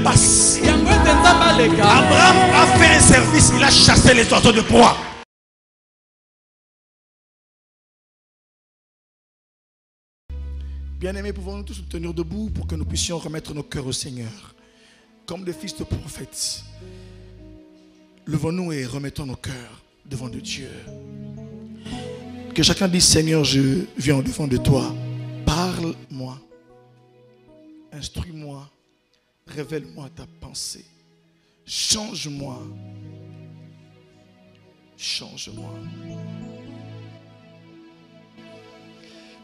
dépasse. Abraham a fait un service, il a chassé les oiseaux de proie. Bien-aimés, pouvons-nous tous nous tenir debout pour que nous puissions remettre nos cœurs au Seigneur. Comme des fils de prophètes, levons-nous et remettons nos cœurs devant de Dieu. Que chacun dise: Seigneur, je viens au devant de toi. Parle-moi. Instruis-moi. Révèle-moi ta pensée. Change-moi. Change-moi.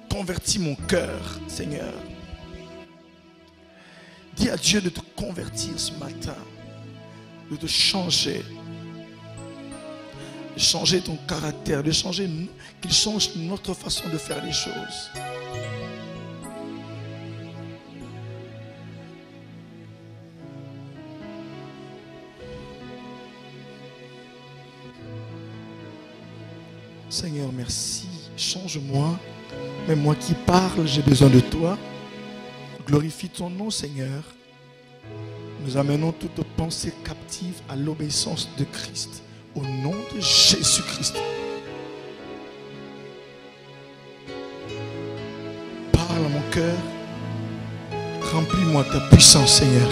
Convertis mon cœur, Seigneur. Dis à Dieu de te convertir ce matin, de te changer, de changer ton caractère, de changer, qu'il change notre façon de faire les choses. Seigneur, merci. Change-moi. Même moi qui parle, j'ai besoin de toi. Glorifie ton nom, Seigneur. Nous amenons toute pensée captive à l'obéissance de Christ. Au nom de Jésus-Christ. Parle à mon cœur. Remplis-moi ta puissance, Seigneur.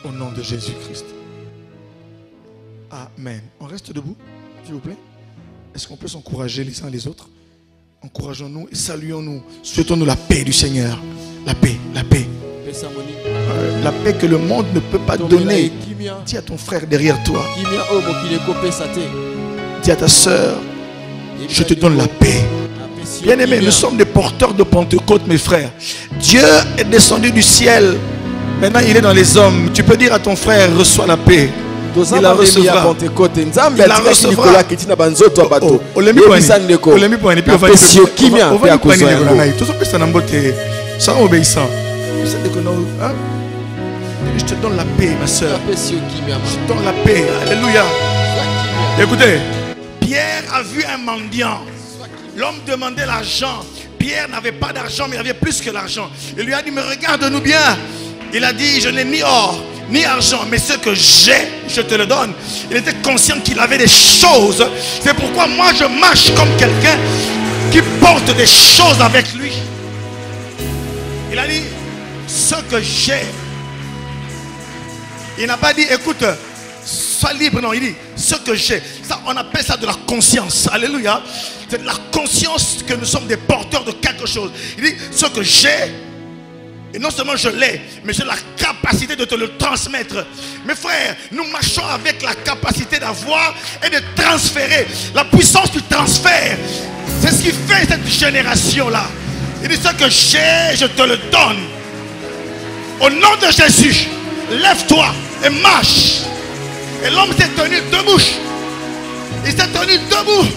Au nom de Jésus-Christ. Amen. On reste debout, s'il vous plaît. Est-ce qu'on peut s'encourager les uns les autres? Encourageons-nous et saluons-nous. Souhaitons-nous la paix du Seigneur. La paix, la paix. La paix que le monde ne peut pas donner. Dis à ton frère derrière toi. Dis à ta soeur: je te donne la paix. Bien-aimés, nous sommes des porteurs de Pentecôte, mes frères. Dieu est descendu du ciel. Maintenant, il est dans les hommes. Tu peux dire à ton frère: reçois la paix. Il la recevra. Il la recevra. Je te donne la paix, ma soeur. Je te donne la paix. Alléluia. Écoutez, Pierre a vu un mendiant. L'homme demandait l'argent. Pierre n'avait pas d'argent, mais il avait plus que l'argent. Il lui a dit: mais regarde-nous bien. Il a dit: je n'ai ni or ni argent, mais ce que j'ai, je te le donne. Il était conscient qu'il avait des choses. C'est pourquoi moi je marche comme quelqu'un qui porte des choses avec lui. Il a dit: ce que j'ai. Il n'a pas dit: écoute, sois libre. Non, il dit: ce que j'ai. Ça, on appelle ça de la conscience. Alléluia. C'est de la conscience que nous sommes des porteurs de quelque chose. Il dit: ce que j'ai. Et non seulement je l'ai, mais j'ai la capacité de te le transmettre. Mes frères, nous marchons avec la capacité d'avoir et de transférer. La puissance du transfert, c'est ce qui fait cette génération-là. Il dit: ce que j'ai, je te le donne. Au nom de Jésus, lève-toi et marche. Et l'homme s'est tenu debout. Il s'est tenu debout.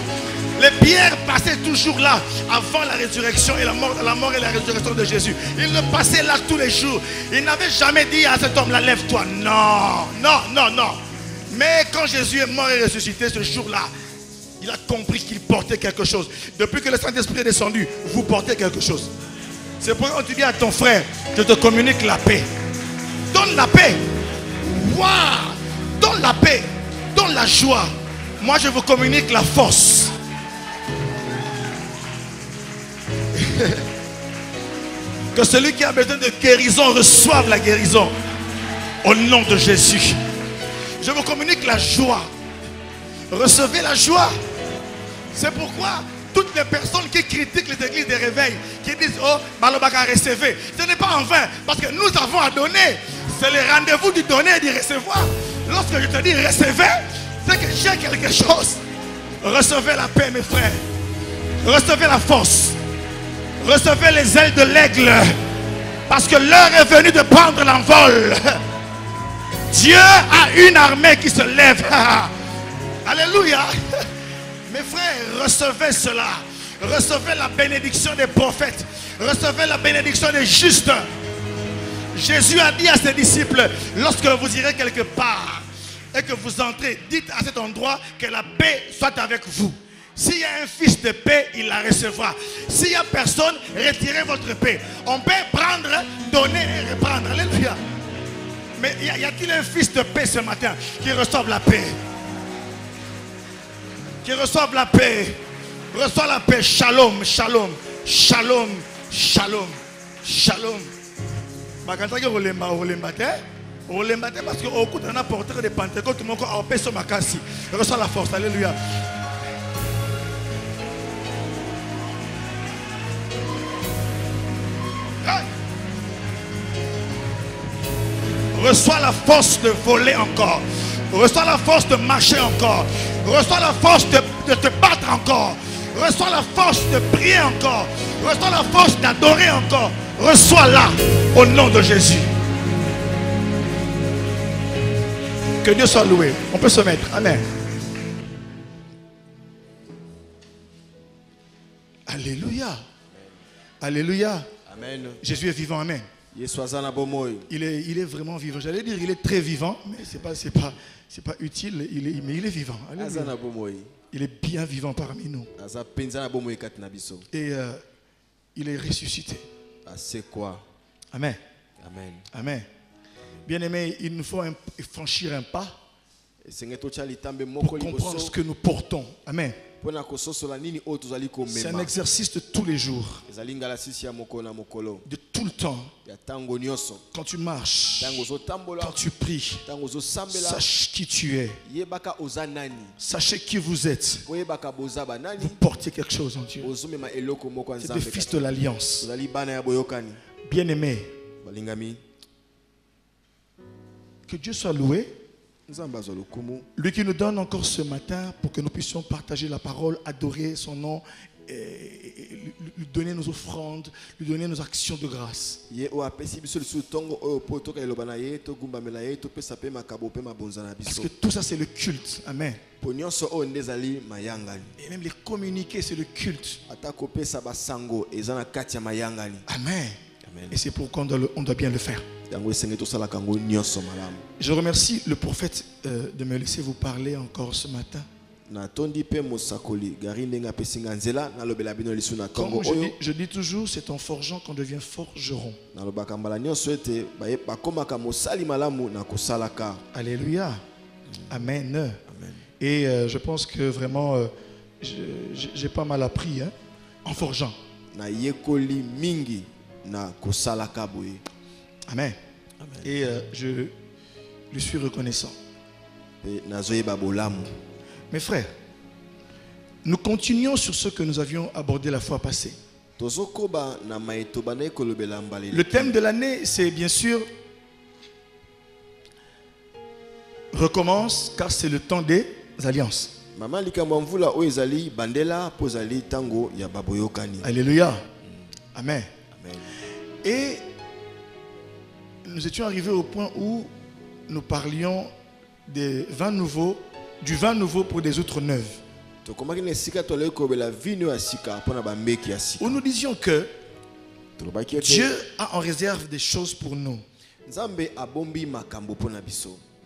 Les pierres passaient toujours là avant la résurrection et la mort et la résurrection de Jésus. Ils le passaient là tous les jours. Il n'avait jamais dit à cet homme-là: lève-toi. Non, non, non, non. Mais quand Jésus est mort et ressuscité ce jour-là, il a compris qu'il portait quelque chose. Depuis que le Saint-Esprit est descendu, vous portez quelque chose. C'est pourquoi tu dis à ton frère: je te communique la paix. Donne la paix. Waouh! Donne la paix. Donne la joie. Moi, je vous communique la force. Que celui qui a besoin de guérison reçoive la guérison. Au nom de Jésus. Je vous communique la joie. Recevez la joie. C'est pourquoi toutes les personnes qui critiquent les églises des réveils, qui disent: oh, Malobaka, recevez. Ce n'est pas en vain, parce que nous avons à donner. C'est le rendez-vous du donner et du recevoir. Lorsque je te dis recevez, c'est que j'ai quelque chose. Recevez la paix, mes frères. Recevez la force. Recevez les ailes de l'aigle. Parce que l'heure est venue de prendre l'envol. Dieu a une armée qui se lève. Alléluia. Mes frères, recevez cela. Recevez la bénédiction des prophètes. Recevez la bénédiction des justes. Jésus a dit à ses disciples: lorsque vous irez quelque part et que vous entrez, dites à cet endroit que la paix soit avec vous. S'il y a un fils de paix, il la recevra. S'il n'y a personne, retirez votre paix. On peut prendre, donner et reprendre. Alléluia. Mais y a-t-il un fils de paix ce matin qui reçoive la paix? Qui reçoive la paix. Reçois la paix. Shalom, shalom, shalom, shalom, shalom. Parce que au coup d'un apporteur de Pentecôte, tout le monde a paix sur ma casse. Reçois la force. Alléluia. Reçois la force de voler encore. Reçois la force de marcher encore. Reçois la force de te battre encore. Reçois la force de prier encore. Reçois la force d'adorer encore. Reçois-la au nom de Jésus. Que Dieu soit loué. On peut se mettre. Amen. Alléluia. Alléluia. Amen. Jésus est vivant. Amen. Il est vraiment vivant. J'allais dire il est très vivant, mais c'est pas utile. Mais il est vivant. Alléluia. Il est bien vivant parmi nous. Et il est ressuscité. C'est quoi? Amen. Amen. Amen. Bien-aimé, il nous faut franchir un pas pour comprendre ce que nous portons. Amen. C'est un exercice de tous les jours, de tout le temps. Quand tu marches, quand tu pries, sache qui tu es, sachez qui vous êtes. Vous portez quelque chose en Dieu. C'est des fils de l'alliance. Bien-aimé, que Dieu soit loué. Lui qui nous donne encore ce matin pour que nous puissions partager la parole, adorer son nom, et lui donner nos offrandes, lui donner nos actions de grâce. Parce que tout ça c'est le culte. Amen. Et même les communiquer c'est le culte. Amen. Et c'est pourquoi on doit bien le faire. Je remercie le prophète de me laisser vous parler encore ce matin. Comme je dis toujours, c'est en forgeant qu'on devient forgeron. Alléluia. Amen. Et je pense que vraiment, j'ai pas mal appris en forgeant. Amen. Et je lui suis reconnaissant. Mes frères, nous continuons sur ce que nous avions abordé la fois passée. Le thème de l'année, c'est bien sûr recommence, car c'est le temps des alliances. Alléluia. Amen. Et nous étions arrivés au point où nous parlions des vins nouveaux, du vin nouveau pour des outres neuves. Où nous disions que Dieu a en réserve des choses pour nous.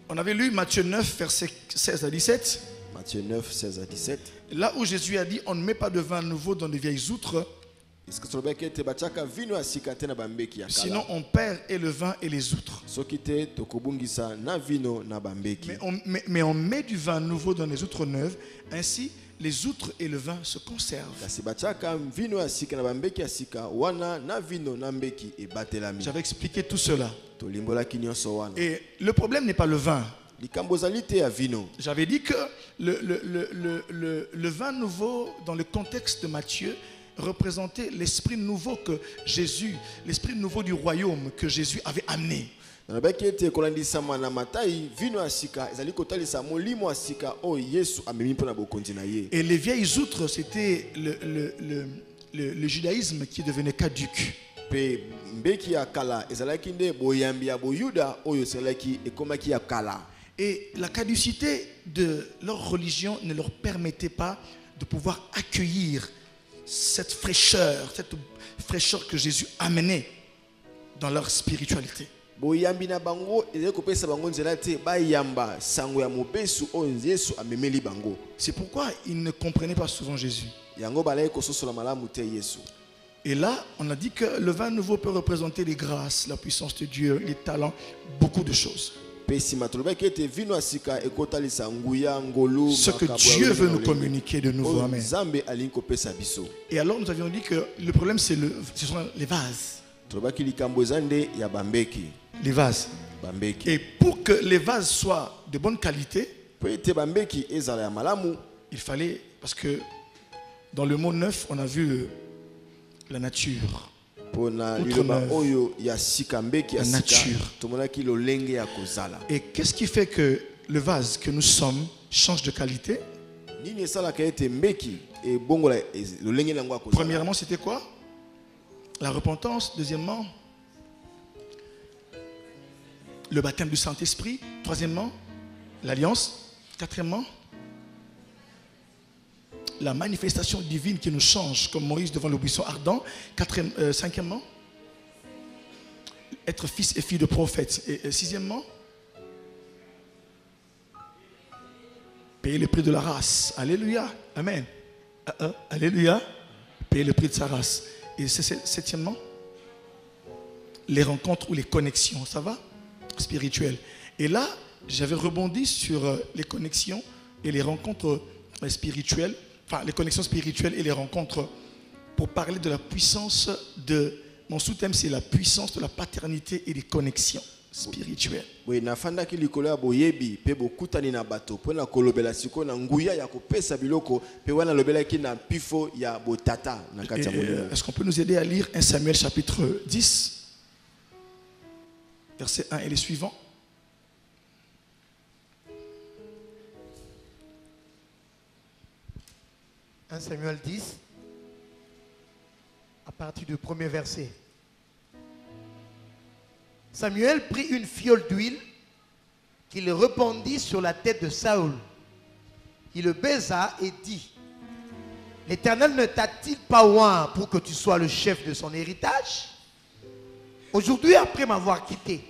On avait lu Matthieu 9, versets 16 à 17. Matthieu 9, 16 à 17. Là où Jésus a dit, on ne met pas de vin nouveau dans de vieilles outres. Sinon on perd et le vin et les outres. Mais on met du vin nouveau dans les outres neuves. Ainsi les outres et le vin se conservent. J'avais expliqué tout cela. Et le problème n'est pas le vin. J'avais dit que le vin nouveau dans le contexte de Matthieu représentait l'esprit nouveau que Jésus, l'esprit nouveau du royaume que Jésus avait amené. Et les vieilles outres, c'était le judaïsme qui devenait caduc. Et la caducité de leur religion ne leur permettait pas de pouvoir accueillir cette fraîcheur que Jésus amenait dans leur spiritualité. boyambi na bango ezali kopesa bango nzela te bayamba sango ya mobesu oyo Yesu amemeli bango. C'est pourquoi ils ne comprenaient pas souvent Jésus. Yango balai kososola malamu te Yesu. Et là, on a dit que le vin nouveau peut représenter les grâces, la puissance de Dieu, les talents, beaucoup de choses. Ce que Dieu veut nous communiquer de nouveau. Amen. Et alors nous avions dit que le problème ce sont les vases. Les vases. Et pour que les vases soient de bonne qualité, il fallait, parce que dans le mot neuf, on a vu la nature. La nature. Et qu'est-ce qui fait que le vase que nous sommes change de qualité? Premièrement, c'était quoi? La repentance. Deuxièmement, le baptême du Saint-Esprit. Troisièmement, l'alliance. Quatrièmement, la manifestation divine qui nous change, comme Moïse devant le buisson ardent. Cinquièmement, être fils et fille de prophète. Et sixièmement, payer le prix de la race. Alléluia. Amen. Alléluia. Payer le prix de sa race. Et septièmement, les rencontres ou les connexions. Ça va? Spirituelles. Et là, j'avais rebondi sur les connexions et les rencontres spirituelles. Enfin, les connexions spirituelles et les rencontres pour parler de la puissance de... Mon sous-thème, c'est la puissance de la paternité et des connexions spirituelles. Oui, nafanda ki likolo ya boyebi pe bokutani na bato po na kolobela siko na nguya ya kopesa biloko pe wana lobela ki na pifo ya botata na kati ya molimo. Est-ce qu'on peut nous aider à lire 1 Samuel chapitre 10 verset 1 et les suivants? « 1 Samuel 10, à partir du premier verset. Samuel prit une fiole d'huile qu'il répandit sur la tête de Saül. Il le baisa et dit, « L'Éternel ne t'a-t-il pas oint pour que tu sois le chef de son héritage? Aujourd'hui, après m'avoir quitté,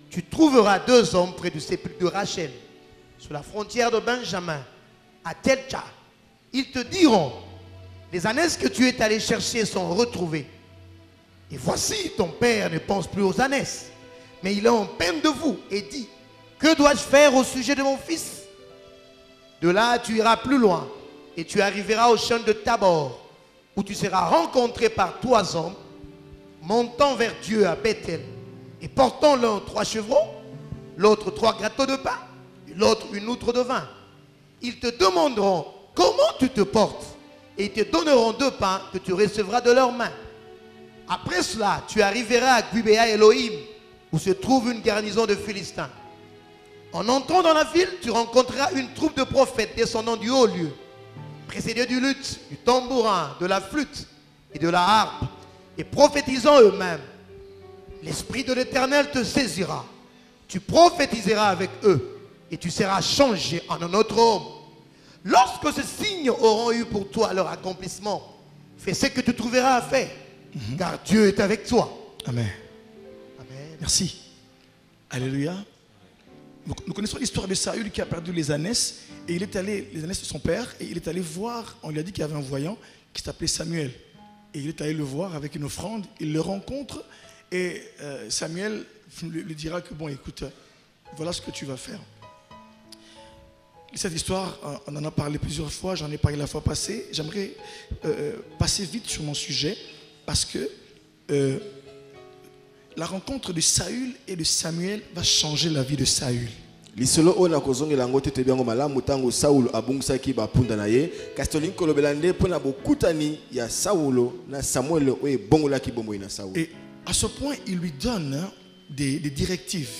tu trouveras 2 hommes près du sépulcre de Rachel, sur la frontière de Benjamin, à Telcha. Ils te diront, les ânesses que tu es allé chercher sont retrouvées. Et voici, ton père ne pense plus aux ânesses, mais il est en peine de vous et dit, que dois-je faire au sujet de mon fils? De là, tu iras plus loin et tu arriveras au champ de Tabor, où tu seras rencontré par 3 hommes, montant vers Dieu à Bethel, et portant l'un 3 chevreaux, l'autre 3 gâteaux de pain, et l'autre une outre de vin. Ils te demanderont comment tu te portes, et ils te donneront 2 pains que tu recevras de leurs mains. Après cela, tu arriveras à Gubea Elohim, où se trouve une garnison de Philistins. En entrant dans la ville, tu rencontreras une troupe de prophètes descendant du haut lieu, précédés du luth, du tambourin, de la flûte et de la harpe, et prophétisant eux-mêmes. L'Esprit de l'Éternel te saisira. Tu prophétiseras avec eux, et tu seras changé en un autre homme. Lorsque ces signes auront eu pour toi leur accomplissement, fais ce que tu trouveras à faire, car Dieu est avec toi. Amen. Amen. Merci. Alléluia. Nous connaissons l'histoire de Saül qui a perdu les ânesses, et il est allé, les ânesses de son père, et il est allé voir, on lui a dit qu'il y avait un voyant qui s'appelait Samuel. Et il est allé le voir avec une offrande, il le rencontre, et Samuel lui dira que bon, écoute, voilà ce que tu vas faire. Cette histoire, on en a parlé plusieurs fois, j'en ai parlé la fois passée. J'aimerais passer vite sur mon sujet parce que la rencontre de Saül et de Samuel va changer la vie de Saül. Lisolo ona kozongela ngo tete byango malamu tango Saulo abungisaki bapunda na ye kastolingi kolobela nde pona bokutani ya Saulo na Samuel oye bongolaki bombo na Saulo. Et à ce point, il lui donne des directives.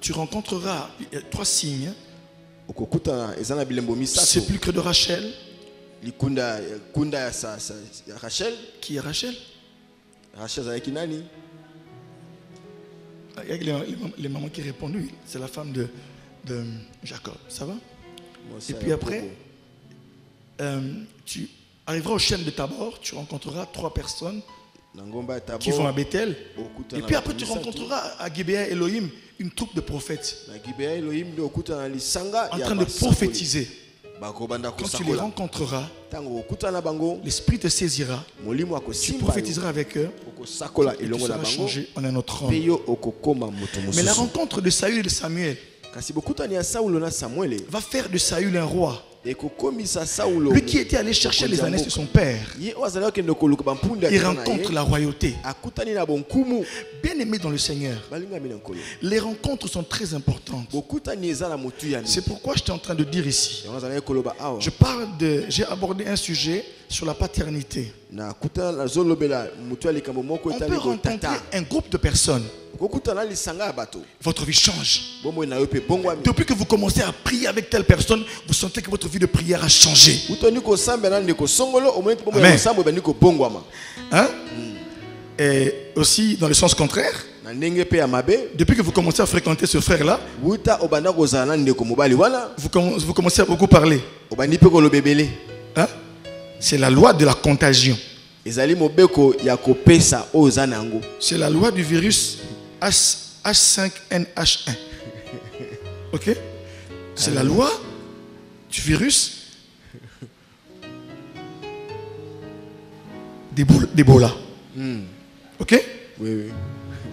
Tu rencontreras 3 signes. Sépulcre de Rachel. Rachel. Qui est Rachel? Rachel avec nani? Il y a les mamans qui répondent, oui, c'est la femme de Jacob. Ça va? Et puis après, tu arriveras au chêne de Tabor, tu rencontreras 3 personnes. qui vont à Bethel. Et puis après, tu rencontreras à Gibea Elohim une troupe de prophètes en train de prophétiser. Quand tu les rencontreras, l'Esprit te saisira, tu prophétiseras avec eux, et tu seras changé en un autre homme. Mais la rencontre de Saül et de Samuel va faire de Saül un roi. Lui qui était allé chercher les ânesses de son père, il rencontre la royauté. Bien aimé dans le Seigneur, les rencontres sont très importantes. C'est pourquoi je suis en train de dire ici, j'ai abordé un sujet sur la paternité. On peut rencontrer un groupe de personnes. Votre vie change. Depuis que vous commencez à prier avec telle personne, vous sentez que votre vie de prière a changé. Amen. Hein? Et aussi dans le sens contraire, depuis que vous commencez à fréquenter ce frère-là, vous commencez à beaucoup parler. Hein? C'est la loi de la contagion. C'est la loi du virus H5N1. Ok? C'est la loi du virus d'Ebola. Ok? Oui.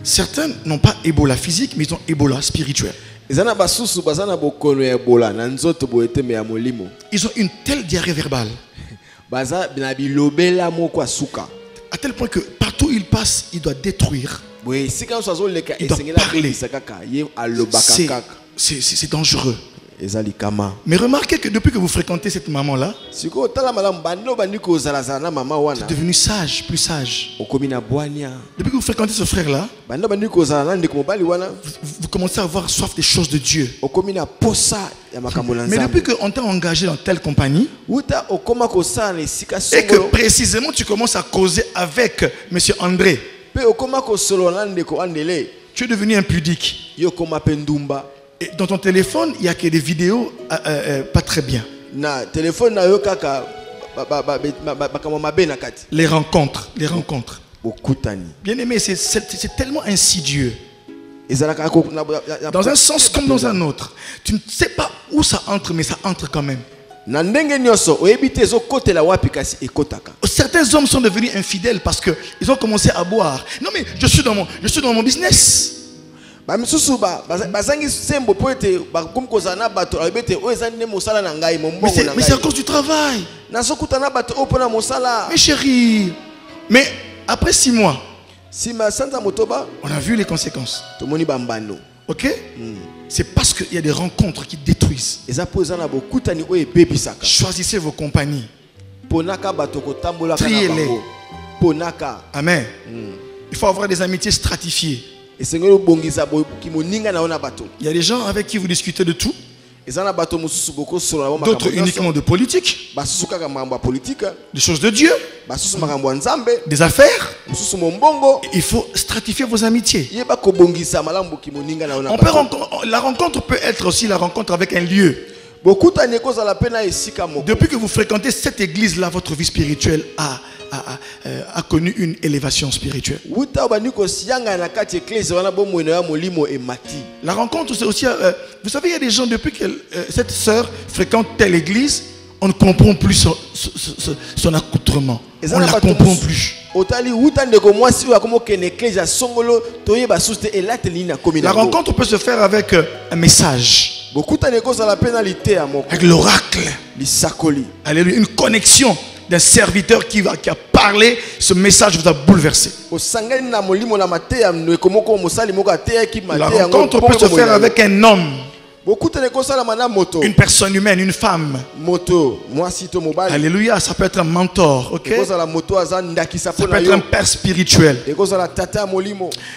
Certains n'ont pas Ebola physique, mais ils ont Ebola spirituel. Ils ont une telle diarrhée verbale. À tel point que partout où il passe, il doit détruire. Il doit parler. C'est dangereux. Mais remarquez que depuis que vous fréquentez cette maman-là, c'est devenu sage, plus sage. Depuis que vous fréquentez ce frère-là, vous commencez à avoir soif des choses de Dieu. Mais depuis qu'on t'a engagé dans telle compagnie, et que précisément tu commences à causer avec M. André, tu es devenu impudique. Et dans ton téléphone, il n'y a que des vidéos pas très bien. Les rencontres. Bien aimé, c'est tellement insidieux. Dans un sens comme dans un autre. Tu ne sais pas où ça entre, mais ça entre quand même. Certains hommes sont devenus infidèles parce qu'ils ont commencé à boire. Non mais je suis dans mon business. Mais c'est à cause du travail. Mais chérie, mais après 6 mois, on a vu les conséquences. Ok? C'est parce qu'il y a des rencontres qui détruisent. Choisissez vos compagnies. Triez-les. Amen. Il faut avoir des amitiés stratifiées. Il y a des gens avec qui vous discutez de tout. D'autres uniquement de politique, des choses de Dieu, des affaires. Il faut stratifier vos amitiés. La rencontre peut être aussi la rencontre avec un lieu. Depuis que vous fréquentez cette église-là, votre vie spirituelle a connu une élévation spirituelle. La rencontre, c'est aussi... vous savez, il y a des gens, depuis que cette sœur fréquente telle église, on ne comprend plus son accoutrement. On ne la comprend plus. La rencontre peut se faire avec un message. Avec l'oracle. Alléluia. Une connexion d'un serviteur qui a parlé, ce message vous a bouleversé. La rencontre peut se faire avec un homme, une personne humaine, une femme. Alléluia, ça peut être un mentor, ok? Ça peut être un père spirituel.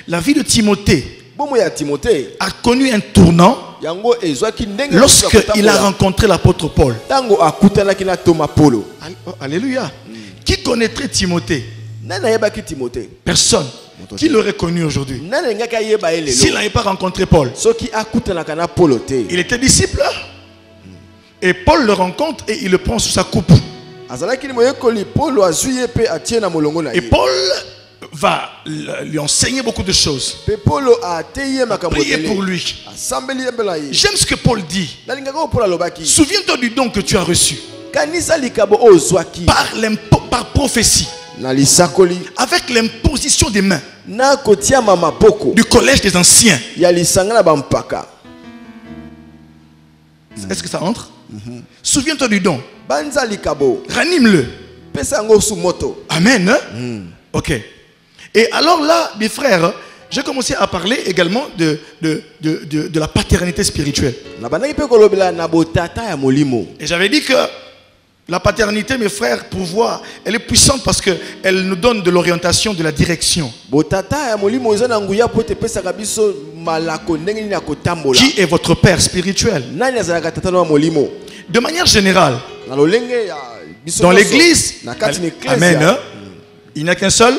La vie de Timothée a connu un tournant lorsqu'il a rencontré l'apôtre Paul. Alléluia. Qui connaîtrait Timothée? Personne. Qui l'aurait connu aujourd'hui? S'il n'avait pas rencontré Paul. Il était disciple. Et Paul le rencontre et il le prend sous sa coupe. Et Paul va lui enseigner beaucoup de choses. Pe Paulo a teye makambo Priez ebele. pour lui. Asambeli embela ye. J'aime ce que Paul dit. Nalingaka Paulo alobaki. Souviens-toi du don que tu as reçu Kanisa likabo ozwaki par prophétie, na lisakoli avec l'imposition des mains na kotia maboko du collège des anciens. ya lisanga na bampaka. Est-ce que ça entre? Souviens-toi du don. Banza likabo Ranime-le. pesa yango su moto. Amen. Hein? Ok. Et alors là, mes frères, j'ai commencé à parler également de la paternité spirituelle. Na banaki pe kolobela na botata ya molimo. Et j'avais dit que la paternité, mes frères, pour voir, elle est puissante parce qu'elle nous donne de l'orientation, de la direction. Botata ya molimo eza na nguya po te pesa biso malako ndenge nini ya kotambola. Qui est votre père spirituel? Nani azalaka tata na molimo? De manière générale, Na lolenge ya biso dans nyonso, l'église, na kati na ecclesia, amen, hein? Il n'y a qu'un seul.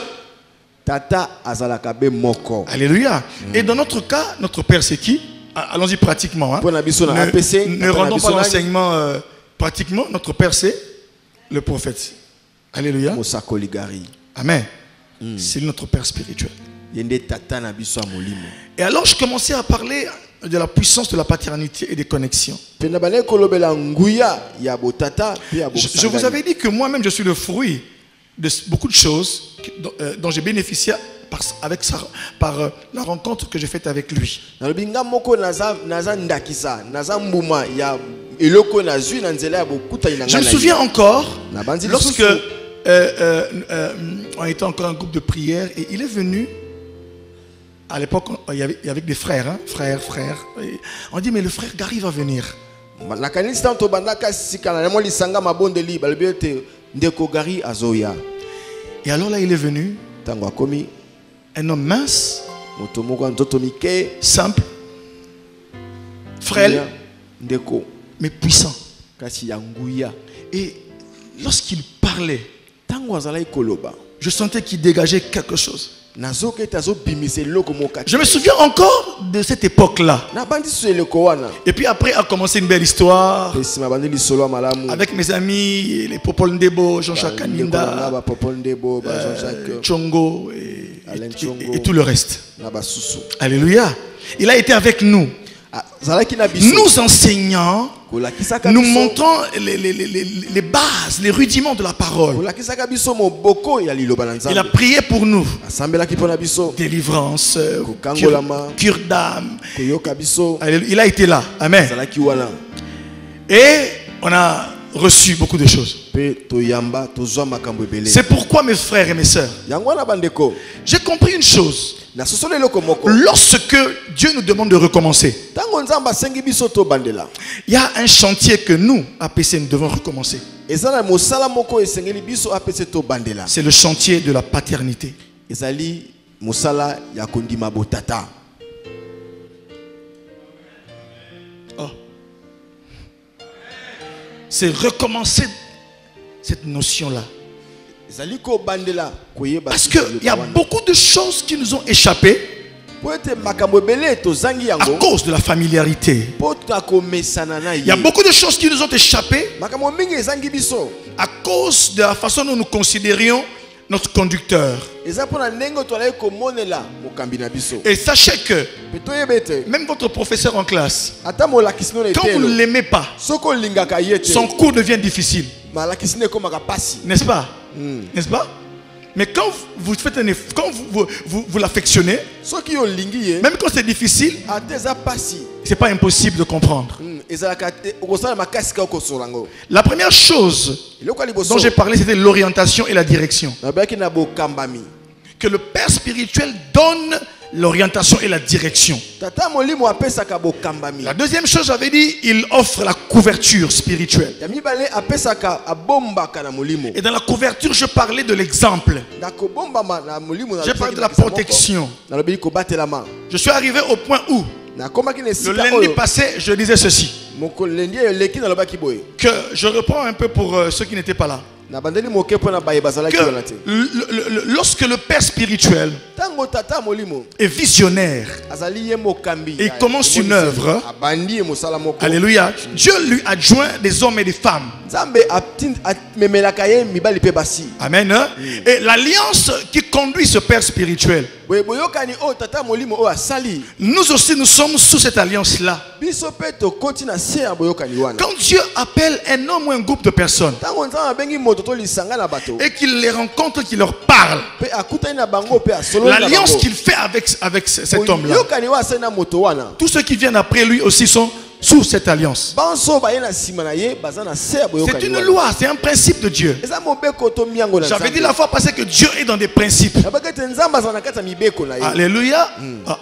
tata azalaka be moko. Alléluia. Et dans notre cas, notre père c'est qui? Allons-y pratiquement. Hein? Pour na biso na APC, Ne tata na rendons biso pas nani? l'enseignement pratiquement. Notre père c'est le prophète. Alléluia. Mosakoli gari. Amen. C'est notre père spirituel. Yende tata na biso ya molimo. Et alors je commençais à parler de la puissance de la paternité et des connexions. Pe na bana kolobela nguya ya botata pe ya Je bosangani. vous avais dit que moi-même je suis le fruit de beaucoup de choses dont j'ai bénéficié par la rencontre que j'ai faite avec lui. Nalobi nga moko naza ndakisa, naza mbuma ya eloko na zui na nzela ya bokutani na Je me ngai. souviens encore, Na bandi lorsque lisusu. on était encore un groupe de prière et il est venu. À l'époque, il y avait des frères, hein, frères. Et on dit, mais le frère Gary va venir. Na kanisi tanto bandaka sika na mo lisanga mabondeli balobi ete ndeko gari azoya. Et alors là, il est venu, Tango akomi un homme mince, moto moko nzoto mike simple, frêle, ndeko mais puissant. kasi ya nguya. Et lorsqu'il parlait, Tango azalaki koloba. je sentais qu'il dégageait quelque chose. Nazoke tazo bimise loko moka. Je me souviens encore de cette époque-là. Na bandi seleko wana. Et puis après a commencé une belle histoire Pesi mabandi lisolo malamu. avec mes amis, les Popol Ndebo, Jean-Jacques Kaninda, Kaninda, Popol Ndebo, Jean-Jacques Chongo Alain Chongo. et tout le reste. na basusu. Alléluia. Il a été avec nous, Zalaki na biso. nous enseignant, Kolakisaka nous biso. montrant les bases, les rudiments de la parole. Kolakisaka biso moboko ya liloba na Il Nzambe. a prié pour nous. Asambelaki pona biso. Délivrance, Kokangolama. cure d'âme. Koyoka biso. Il a été là. Amen. Zalaki wana. Et on a reçu beaucoup de choses. Pe toyamba tozwa makambo ebele. C'est pourquoi mes frères et mes sœurs, Yango wana bandeko. j'ai compris une chose. Na sosolo eloko moko. Lorsque Dieu nous demande de recommencer, Tango Nzamba sengi biso to bandela. il y a un chantier que nous, APC, nous devons recommencer. Ezala mosala moko esengeli biso apese to bandela. C'est le chantier de la paternité. Ezali mosala ya kondima botata. Oh. C'est recommencer cette notion-là. Ezali ko bandela koyeba. Parce qu'il y a beaucoup de choses qui nous ont échappé po ete makambo ebele tozangi à yango. cause de la familiarité. Po takomesana na Il y a ye. beaucoup de choses qui nous ont échappé Makambo mingi ezangi biso. à cause de la façon dont nous considérions notre conducteur. Eza pona ndenge tolai komonela mokambi na biso. Et sachez que Pe toyeba ete même votre professeur en classe, ata molakisi no quand vous ne etelo. l'aimez pas, Soko lingaka ye te. son cours devient difficile. Malakisi ne komaka pasi. N'est-ce pas? N'est-ce pas? Mais quand vous faites un effort, quand vous l'affectionnez, Soki yo lingi ye. même quand c'est difficile, Ate eza pasi. c'est pas impossible de comprendre. Ezalaka te okosala makasi ka okosola ngo. La première chose Eloko liboso. dont j'ai parlé, c'était l'orientation et la direction. Nabaki na bokambami. Que le Père spirituel donne l'orientation et la direction. Tata molimo apesaka bokambami. La deuxième chose, j'avais dit, il offre la couverture spirituelle. Ya mibale apesaka abombaka na molimo. Et dans la couverture, je parlais de l'exemple. Na kobombama na molimo na. J'ai parlé de la protection. Na lobi ko batelama. Je suis arrivé au point où, Na komaki ne le sika lundi oyo. passé, je disais ceci. Moko lendi yo leki na lobaki boye. Que je reprends un peu pour ceux qui n'étaient pas là. Na bandeli moke pona baye bazala ki wana te. Lorsque le père spirituel Tango tata molimo est visionnaire azali ye mokambi. et il commence une œuvre, Abandi e mosala moko. alléluia, Dieu lui adjoint des hommes et des femmes. Nzambe memelaka ye mibali pe basi. Amen. Et l'alliance qui conduit ce père spirituel, Boye boyokani o tata molimo o asali. nous aussi nous sommes sous cette alliance-là. Biso pe to kontina se ya boyokani wana. Quand Dieu appelle un homme ou un groupe de personnes Tango nzamba bengi moto to lisanga na bato. et qu'il les rencontre, qu'il leur parle, Pe akutani na bango pe asolo na bango. l'alliance qu'il fait avec cet homme-là, Boyokani wa se na moto wana. tous ceux qui viennent après lui aussi sont sous cette alliance. Banso ba ye na sima na ye bazana se ya boyokani. C'est une loi, c'est un principe de Dieu. Eza mobeko to miango na nzambe. J'avais dit la fois passée que Dieu est dans des principes. Abakete nzamba azana kata mibeko na ye. Alléluia.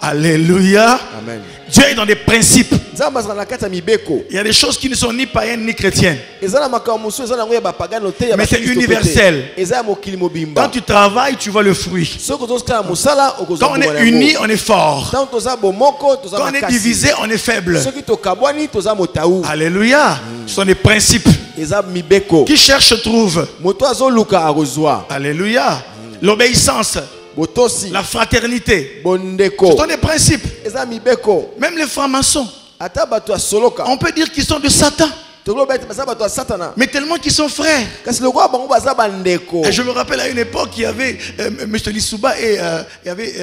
Alléluia. Amen. Dieu est dans des principes. Nzamba azana kata mibeko. Il y a des choses qui ne sont ni païennes ni chrétiennes. Eza na makambo musu eza na ngoya bapagano te ya Mais c'est bakristo pe te. universel. Eza ya mokili mobimba. Quand tu travailles, tu vois le fruit. Soko tozokala musala okozwa Quand on est unis, on est fort. Tant toza bomoko toza Quand on est makasi. divisé, on est faible. Soki tokabwani toza motaou. Alléluia. Ce sont des principes. Eza mibeko. Qui cherche trouve. Moto azoluka akozwa. Alléluia. L'obéissance, Botosi. la fraternité. Bondeko. Ce sont des principes. Eza mibeko. Même les francs-maçons, Ata bato asoloka. on peut dire qu'ils sont de Satan. Tokobeta baza bato ya satana. Mais tellement qu'ils sont frères. Kasi lokwa bango baza bandeko. Et je me rappelle à une époque, il y avait M. Lissouba et il y avait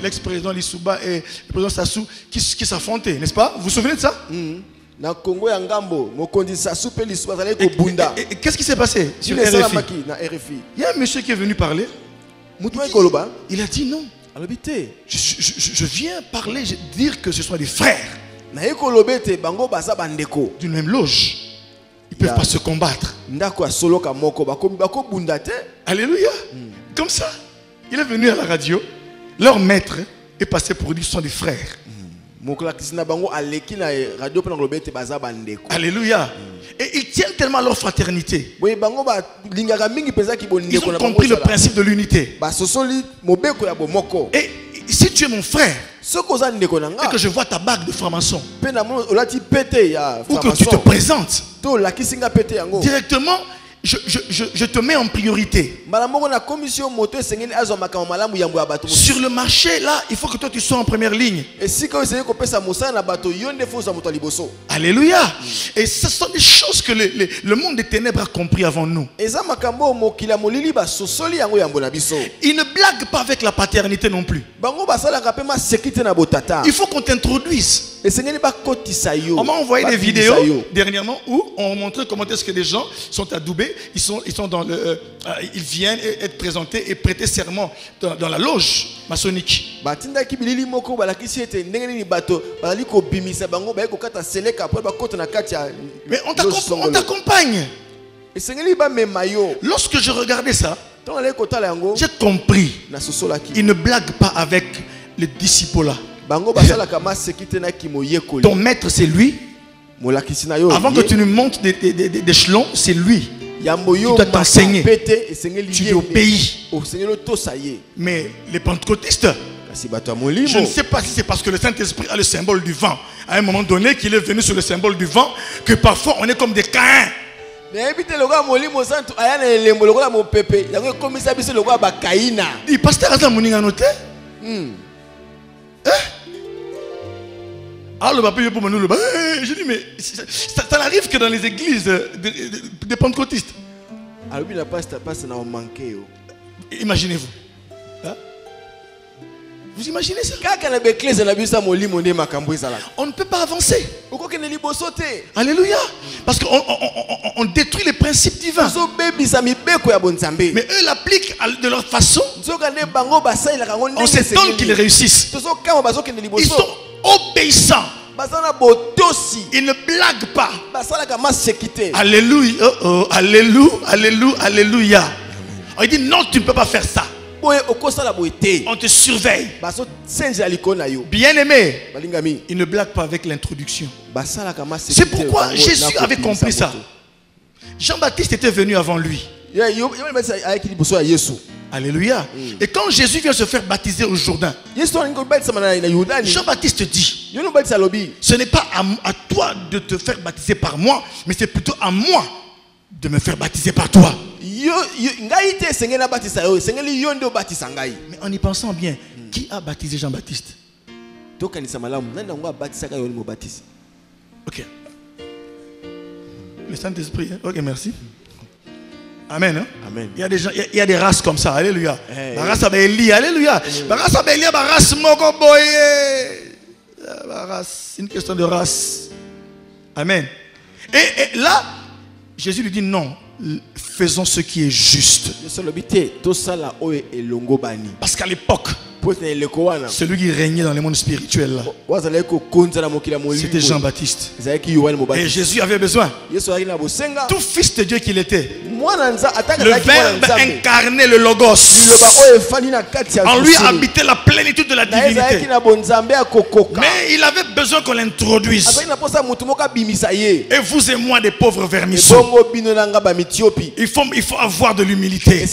l'ex-président Lissouba et le président Sassou qui s'affrontaient, n'est-ce pas? Vous vous souvenez de ça? Na Congo ya ngambo, mokonzi Sassou pe Lissouba azali Et- ko bunda. et qu'est-ce qui s'est passé sur Ile RFI? salamaki na RFI. Il y a un monsieur qui est venu parler. Mutu wa koloba. Il a dit non. Alobi te. Je viens parler, dire que ce sont des frères Na ye kolobe te bango baza bandeko. d'une même loge. Ils ne peuvent Yeah. pas se combattre. Ndako asoloka moko bako bunda te. Alléluia. Comme ça, il est venu à la radio. Leur maître est passé pour dire que ce sont des frères. Mokolakisi na bango aleki na radio pe na kolobe te baza bandeko. Alléluia. Et ils tiennent tellement à leur fraternité. Boye bango ba lingaka mingi penza ki Ils bondeko ont na bango. compris le principe de l'unité. Ba sosoli mobeko ya bomoko. Et si tu es mon frère Soko za ndeko na et nga. que je vois ta bague de franc-maçon Pe na mo olati pete ya ou que tu te formation. présentes, To lakisi nga pete yango. directement, je te mets en priorité. Mbala moko na commission moto esengeli azwa makambo malamu yambo ya bato. Sur le marché, là, il faut que toi tu sois en première ligne. Esika esengeli kopesa mosala na bato yonde fo za moto liboso. Alléluia. Et ce sont des choses que le monde des ténèbres a compris avant nous. Eza makambo mokila molili ba sosoli yango yambo na biso. Ils ne blaguent pas avec la paternité non plus. Bango basalaka pe ma sécurité na botata. Il faut qu'on t'introduise. Esengeli ba kotisa yo. On m'a envoyé des Bakotisa vidéos yo. dernièrement où on montrait comment est-ce que des gens sont adoubés, ils sont dans ils viennent être présentés et prêter serment dans la loge maçonnique. Batindaki bilili moko balakisi ete ndenge nini bato bazali kobimisa bango baye kokata seleka po bakota na kati ya. Mais on t'accompagne. Esengeli ba mema yo. Lorsque je regardais ça, Tant ale kotala yango j'ai compris. na sosolaki. Ils ne blaguent pas avec les disciples là. Bango basalaka ma sécurité na kimoyekoli. Ton maître c'est lui. Molakisi na yo. Avant que tu ne montes d'échelon, c'est lui. Yambo yo Tu dois t'enseigner. pete esengeli Tu lui obéis. O sengeli to saye. Mais les pentecôtistes, Kasi bato ya molimo. je ne sais pas si c'est parce que le Saint-Esprit a le symbole du vent. À un moment donné, qu'il est venu sur le symbole du vent, que parfois on est comme des Caïns. Na ebite loka molimo santu aya na elembo lokola mopepe. Yango komisa biso lokola ba kaina. Dit, pasteur Azam Moninga noté. Alors le papier pour nous, je dis, mais ça n'arrive que dans les églises des pentecôtistes. Alobi na pasteur na manqué yo. Imaginez-vous. Hein? Vous imaginez ça? Kaka na bekleze na biso molimo nde makambo ezala. On ne peut pas avancer. Okoke ne liboso te. Alléluia. Parce qu'on détruit les principes divins. So bebisa mibeko ya bonzambe. Mais eux l'appliquent de leur façon. Nzoka ne bango basaila kango ndenge. On s'étonne qu'ils réussissent. Tozo kama bazoke ne liboso. Ils sont obéissants. Basana botosi. Ils ne blaguent pas. Basala kama sekite. Alléluia. Alléluia. Alléluia. Alléluia. On dit non, tu ne peux pas faire ça. Boye okosala boete. On te surveille. Baso senja likona yo. Bien aimé. Balingami. Ils ne blaguent pas avec l'introduction. Basala kama sekite. C'est pourquoi Jésus avait compris ça. Jean-Baptiste était venu avant lui. Alléluia. Et quand Jésus vient se faire baptiser au Jourdain, Jean-Baptiste dit, ce n'est pas à toi de te faire baptiser par moi, mais c'est plutôt à moi de me faire baptiser par toi. Mais en y pensant bien, qui a baptisé Jean-Baptiste? Ok. Le Saint-Esprit. Hein? Ok, merci. Amen. Hein? Amen. Il y a des gens, il y a des races comme ça. Alléluia. La race Abéli. Alléluia. La race Abéli, la race Mokoboye. La race, c'est une question de race. Amen. Et là, Jésus lui dit non. Faisons ce qui est juste. Parce qu'à l'époque, celui qui régnait dans le monde spirituel, c'était Jean-Baptiste. Et Jésus avait besoin. Tout fils de Dieu qu'il était, le Verbe incarné, le Logos, en lui habitait la plénitude de la divinité. Mais il avait besoin qu'on l'introduise. Et vous et moi, des pauvres vermisseaux, il faut avoir de l'humilité,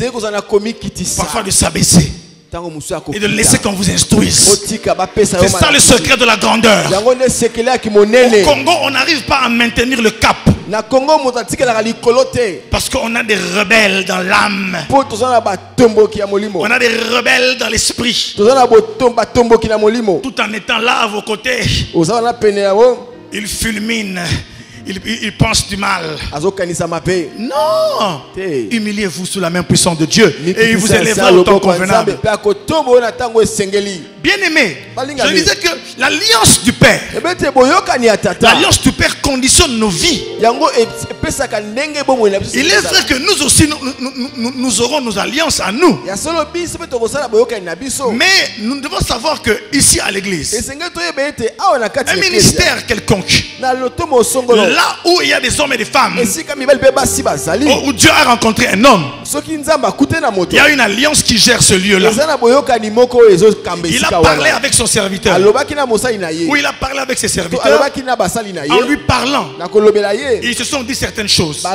parfois de s'abaisser et de laisser qu'on vous instruise. C'est ça le secret de la grandeur. Au Congo, on n'arrive pas à maintenir le cap parce qu'on a des rebelles dans l'âme. On a des rebelles dans l'esprit. Tout en étant là à vos côtés, ils fulminent. Il pense du mal. Non. Humiliez-vous sous la main puissante de Dieu et il vous élèvera au temps convenable. Bien aimé, je disais que l'alliance du Père, l'alliance du Père conditionne nos vies. Il est vrai que nous aussi, nous aurons nos alliances à nous. Mais nous devons savoir que ici à l'église, un ministère quelconque, là où il y a des hommes et des femmes, où Dieu a rencontré un homme, il y a une alliance qui gère ce lieu-là. Il a parlé avec son serviteur, ou il a parlé avec ses serviteurs, en lui parlant, ils se sont dit certaines choses.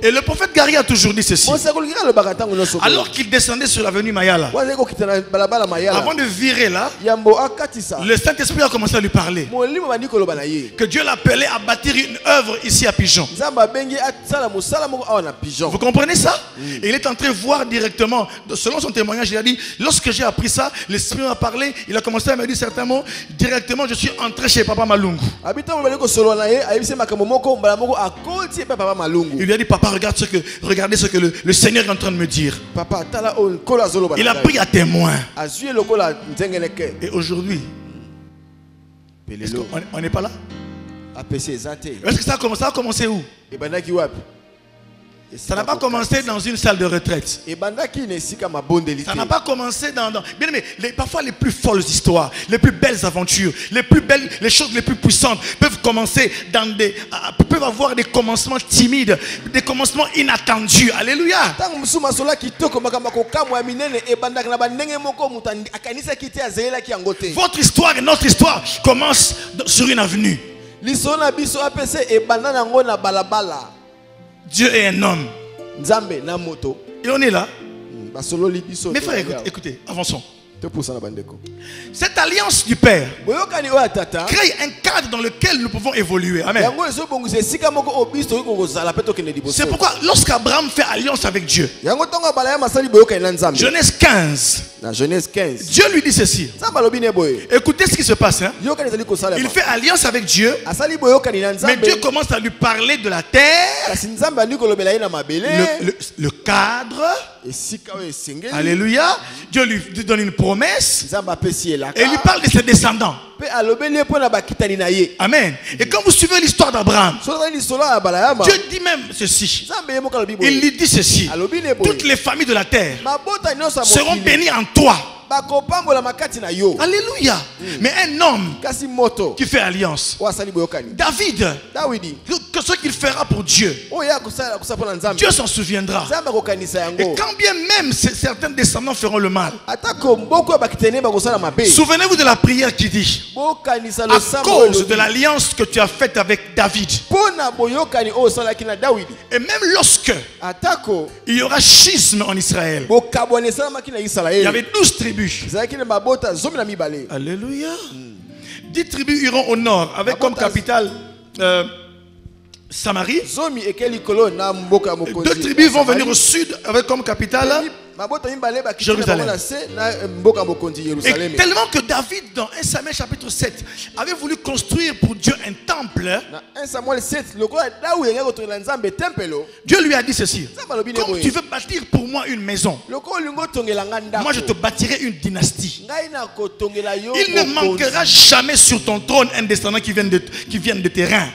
Et le prophète Gary a toujours dit ceci. Alors qu'il descendait sur l'avenue Mayala, avant de virer là, le Saint-Esprit a commencé à lui parler que Dieu l'appelait à bâtir une œuvre ici à Pigeon. Vous comprenez ça? Et il est entré voir directement, selon son témoignage, il a dit, lorsque j'ai appris ça, l'Esprit m'a parlé, il a commencé à me dire certains mots, directement je suis entré chez Papa Malungu. Il lui a dit, papa, regardez ce que le Seigneur est en train de me dire. Il a pris à témoin. Et aujourd'hui, on n'est pas là? Est-ce que ça a commencé où? Ça n'a pas commencé dans une salle de retraite. Ça n'a pas commencé dans... Bien aimé, parfois les plus folles histoires, les plus belles aventures, les choses les plus puissantes peuvent commencer peuvent avoir des commencements timides, des commencements inattendus. Alléluia. Votre histoire et notre histoire commencent sur une avenue. Dieu est un homme. Et on est là. Mes frères, écoutez, avançons. Cette alliance du Père crée un cadre dans lequel nous pouvons évoluer. Amen. C'est pourquoi lorsqu'Abraham fait alliance avec Dieu, Genèse 15, Dieu lui dit ceci. Écoutez ce qui se passe. Hein? Il fait alliance avec Dieu, mais Dieu commence à lui parler de la terre, le cadre. Alléluia. Dieu lui donne une promesse et lui parle de ses descendants. Amen. Et quand vous suivez l'histoire d'Abraham, Dieu dit même ceci. Il lui dit ceci. Toutes les familles de la terre seront bénies en toi. Alléluia. Mais un homme qui fait alliance, David, que ce qu'il fera pour Dieu, Dieu s'en souviendra. Et quand bien même certains descendants feront le mal, souvenez-vous de la prière qui dit, à cause de l'alliance que tu as faite avec David, et même lorsque il y aura schisme en Israël, il y avait 12 tribus. Alléluia. 10 tribus iront au nord avec comme capitale Samarie. zomi ekeli kolo na mboka mokonzi. Deux tribus vont venir au sud avec comme capitale Jérusalem. Et tellement que David, dans 1 Samuel chapitre 7, avait voulu construire pour Dieu un temple, Dieu lui a dit ceci: comme tu veux bâtir pour moi une maison, moi je te bâtirai une dynastie. Il ne manquera jamais sur ton trône un descendant qui vienne de tes reins.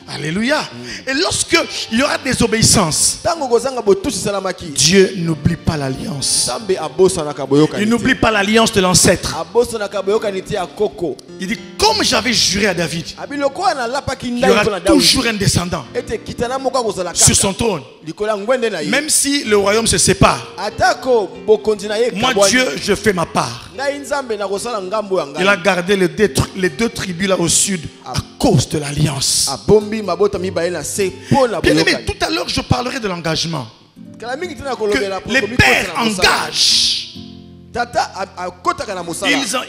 Alléluia. Et lorsque il y aura désobéissance, Dieu n'oublie pas l'alliance. Il n'oublie pas l'alliance de l'ancêtre. Il dit: comme j'avais juré à David, il y aura toujours un descendant sur son trône. Même si le royaume se sépare, moi Dieu, je fais ma part. Il a gardé les deux tribus là au sud à cause de l'alliance. Bien aimé, tout à l'heure je parlerai de l'engagement. Que les pères engagent.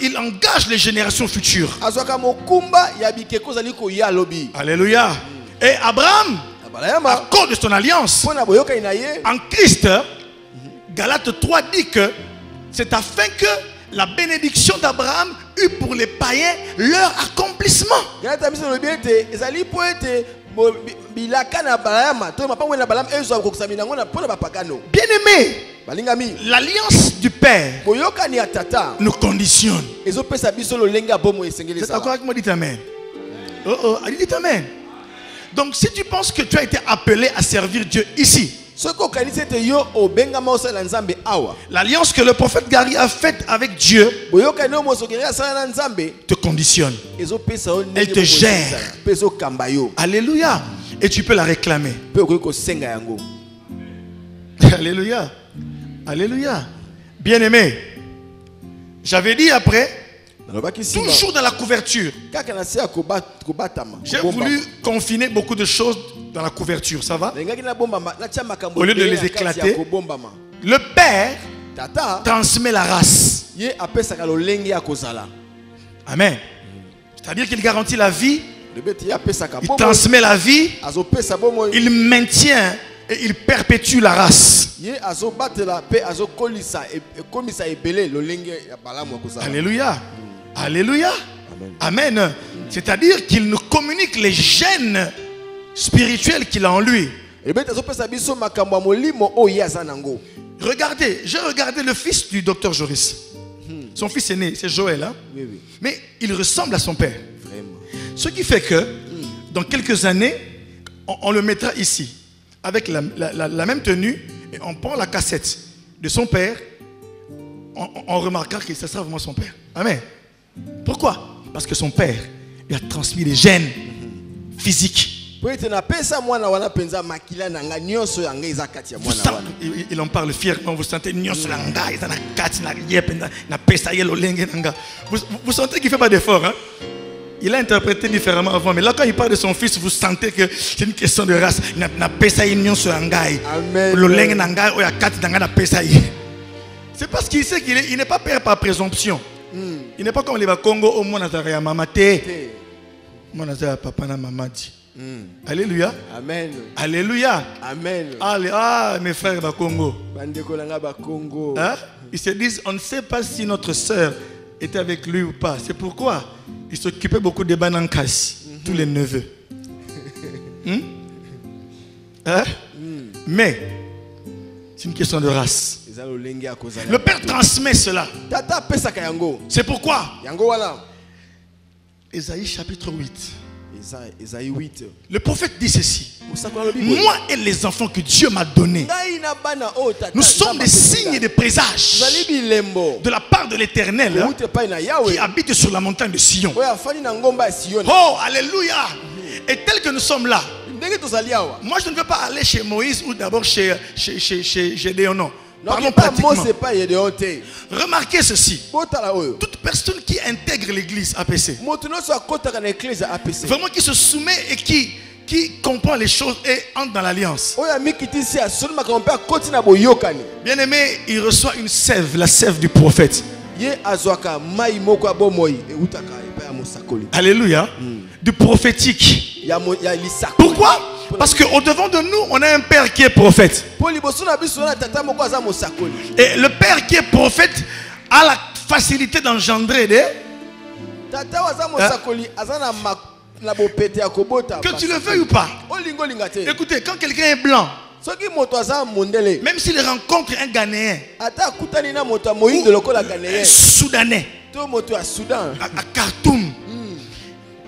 Ils engagent les générations futures. Alléluia. Et Abraham, à cause de son alliance en Christ, Galates 3 dit que c'est afin que la bénédiction d'Abraham eut pour les païens leur accomplissement. Bien-aimé, l'alliance du Père nous conditionne. Vous êtes d'accord avec moi? Dites Amen. Dites Amen. Donc si tu penses que tu as été appelé à servir Dieu ici, l'alliance que le prophète Gary a faite avec Dieu te conditionne. Elle te gère. Alléluia. Et tu peux la réclamer. Alléluia. Alléluia. Bien-aimé, j'avais dit après, toujours dans la couverture, j'ai voulu confiner beaucoup de choses dans la couverture, ça va? Au lieu de les éclater, le Père transmet la race. Amen. C'est-à-dire qu'il garantit la vie, il transmet la vie, il maintient et il perpétue la race. Alléluia. Alléluia. Amen. C'est-à-dire qu'il nous communique les gènes spirituels qu'il a en lui. Regardez, j'ai regardé le fils du docteur Joris. Son fils aîné, c'est Joël. Hein? Mais il ressemble à son père. Ce qui fait que dans quelques années, on le mettra ici, avec la même tenue, et on prend la cassette de son père, on remarquera que ce sera vraiment son père. Amen. Pourquoi? Parce que son père lui a transmis des gènes physiques. Il en parle fièrement, vous sentez vous sentez qu'il ne fait pas d'effort. Hein? Il a interprété différemment avant, mais là quand il parle de son fils, vous sentez que c'est une question de race. C'est parce qu'il sait qu'il n'est pas père par présomption. Il n'est pas comme les Congo au monde à mamate. Papa na mamadi. Alléluia. Amen. Alléluia. Amen. Ah, mes frères Bakongo. Hein? Ils se disent, on ne sait pas si notre soeur était avec lui ou pas. C'est pourquoi il s'occupait beaucoup des banankasi, tous les neveux. Hein? Mais c'est une question de race. Le père transmet cela. C'est pourquoi Ésaïe chapitre 8. Le prophète dit ceci: moi et les enfants que Dieu m'a donnés, nous sommes des signes et des présages de la part de l'Éternel qui habite sur la montagne de Sion. Oh, alléluia. Et tel que nous sommes là, moi je ne veux pas aller chez Moïse ou d'abord chez Gédéon. Parlons pratiquement. Remarquez ceci: toute personne qui intègre l'église APC, vraiment qui se soumet et qui comprend les choses et entre dans l'alliance, bien aimé, il reçoit une sève, la sève du prophète. Alléluia. Du prophétique. Pourquoi? Parce qu'au devant de nous, on a un père qui est prophète. Et le père qui est prophète a la facilité d'engendrer des... Que tu le veuilles ou pas. Écoutez, quand quelqu'un est blanc, même s'il rencontre un Ghanéen ou un Soudanais à Khartoum,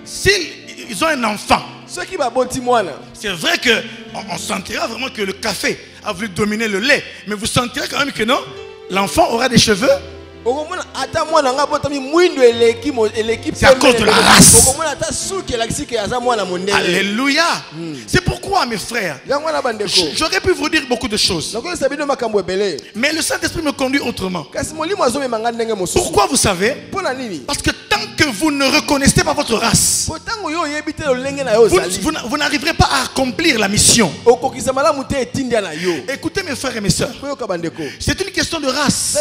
s'ils ont un enfant, c'est vrai qu'on sentira vraiment que le café a voulu dominer le lait, mais vous sentirez quand même que non, l'enfant aura des cheveux. C'est à cause de la race. Alléluia. C'est pourquoi, mes frères, j'aurais pu vous dire beaucoup de choses, mais le Saint-Esprit me conduit autrement. Pourquoi, vous savez? Parce que tant que vous ne reconnaissez pas votre race, vous n'arriverez pas à accomplir la mission. Écoutez, mes frères et mes sœurs, c'est une question de race.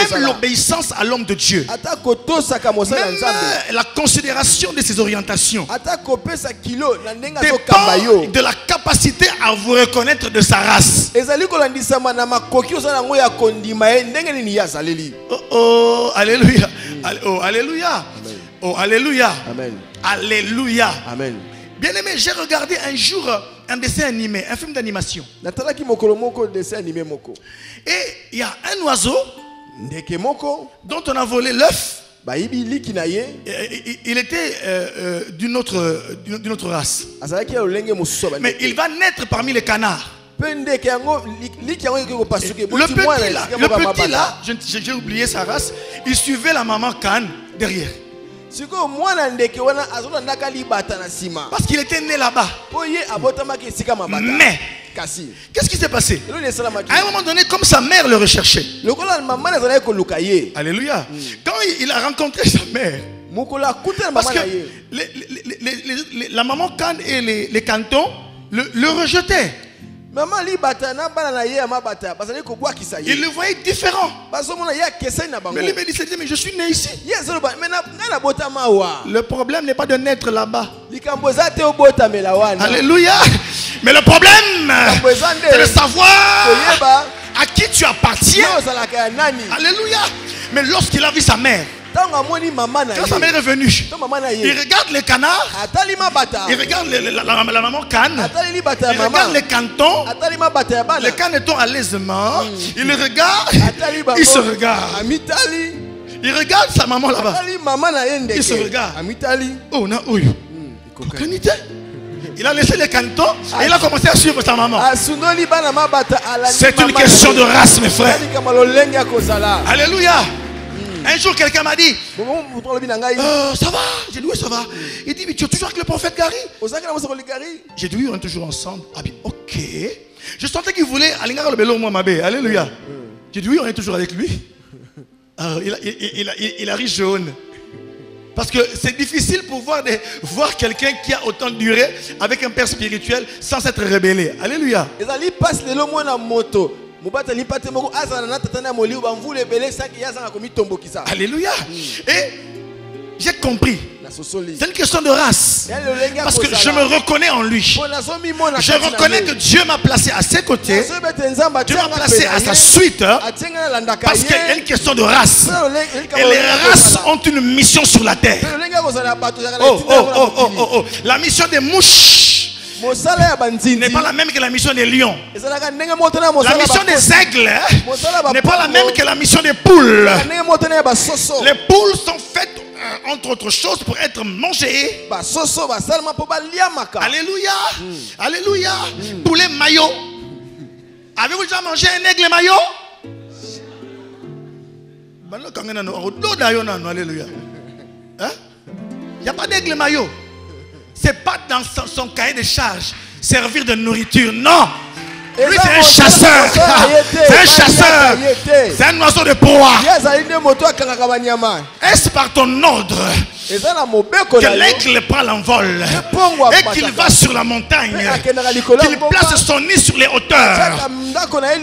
Même l'obéissance à l'homme de Dieu, même la considération de ses orientations dépend de la capacité à vous reconnaître de sa race. Oh, alléluia. Oh, alléluia. Oh, alléluia. Amen. Alléluia. Amen. Bien aimé, j'ai regardé un jour un dessin animé, un film d'animation. Et il y a un oiseau dont on a volé l'œuf. Il était d'une autre race. Mais il va naître parmi les canards. Le petit là, j'ai oublié sa race, il suivait la maman Canne derrière. Parce qu'il était né là-bas. Mais qu'est-ce qui s'est passé? À un moment donné, comme sa mère le recherchait, alléluia, quand il a rencontré sa mère, parce que la maman Canne et les cantons le rejetaient. Il le voyait différent. Mais lui me disait, mais je suis né ici. Le problème n'est pas de naître là-bas. Alléluia. Mais le problème, c'est de savoir à qui tu appartiens. Alléluia. Mais lorsqu'il a vu sa mère, quand sa mère est venue, il regarde les canards, il regarde la maman Canne, il regarde les cantons, les canetons à l'aisement, il le regarde, il se regarde. Il regarde sa maman là-bas, il se regarde. Oh, non, oui. Il a laissé les cantons et il a commencé à suivre sa maman. C'est une question de race, mes frères. Alléluia. Un jour, quelqu'un m'a dit, ça va? J'ai dit, oui, ça va. Il dit, mais tu es toujours avec le prophète Gary? J'ai dit, oui, on est toujours ensemble. Ah bien, ok. Je sentais qu'il voulait Alingara le Belo Mouamabé. Alléluia. J'ai dit, oui, on est toujours avec lui. Il a ri jaune. Parce que c'est difficile pour voir quelqu'un qui a autant duré avec un père spirituel sans s'être rebellé. Alléluia. Alléluia. Et j'ai compris. C'est une question de race. Parce que je me reconnais en lui. Je reconnais que Dieu m'a placé à ses côtés. Dieu m'a placé à sa suite. Parce qu'il y a une question de race. Et les races ont une mission sur la terre. Oh. La mission des mouches n'est pas la même que la mission des lions. La mission des aigles n'est pas la même que la mission des poules. Les poules sont faites entre autres choses pour être mangées. Alléluia. Alléluia. Poulet maillot. Avez-vous déjà mangé un aigle maillot? Alléluia. Il n'y a pas d'aigle maillot. C'est pas dans son cahier de charge servir de nourriture. Non. Lui c'est un chasseur. C'est un chasseur. C'est un oiseau de proie. Est-ce par ton ordre que l'aigle prend l'envol et qu'il va sur la montagne, qu'il place son nid sur les hauteurs,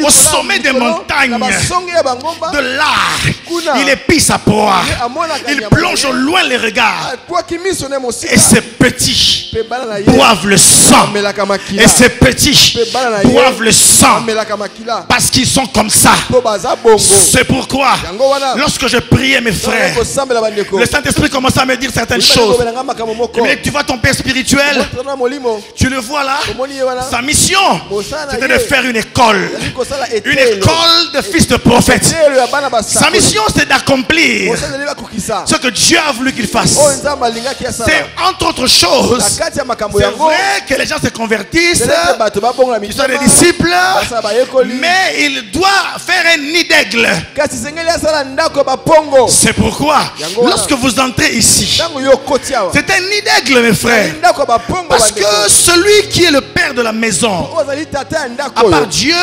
au sommet des montagnes, de là Il épie sa proie. Il plonge au loin les regards. Et ces petits boivent le sang. Et ces petits boivent le sang. Parce qu'ils sont comme ça. C'est pourquoi, lorsque je priais mes frères, le Saint-Esprit commence à me dire certaines choses. Mais tu vois ton père spirituel, tu le vois là. Sa mission, c'était de faire une école. Une école de fils de prophètes. Sa mission, c'est d'accomplir ce que Dieu a voulu qu'il fasse. C'est entre autres choses. C'est vrai que les gens se convertissent, qu'ils soient des disciples, mais il doit faire un nid d'aigle. C'est pourquoi, lorsque vous entrez ici, c'est un nid d'aigle, mes frères. Parce que celui qui est le père de la maison, à part Dieu,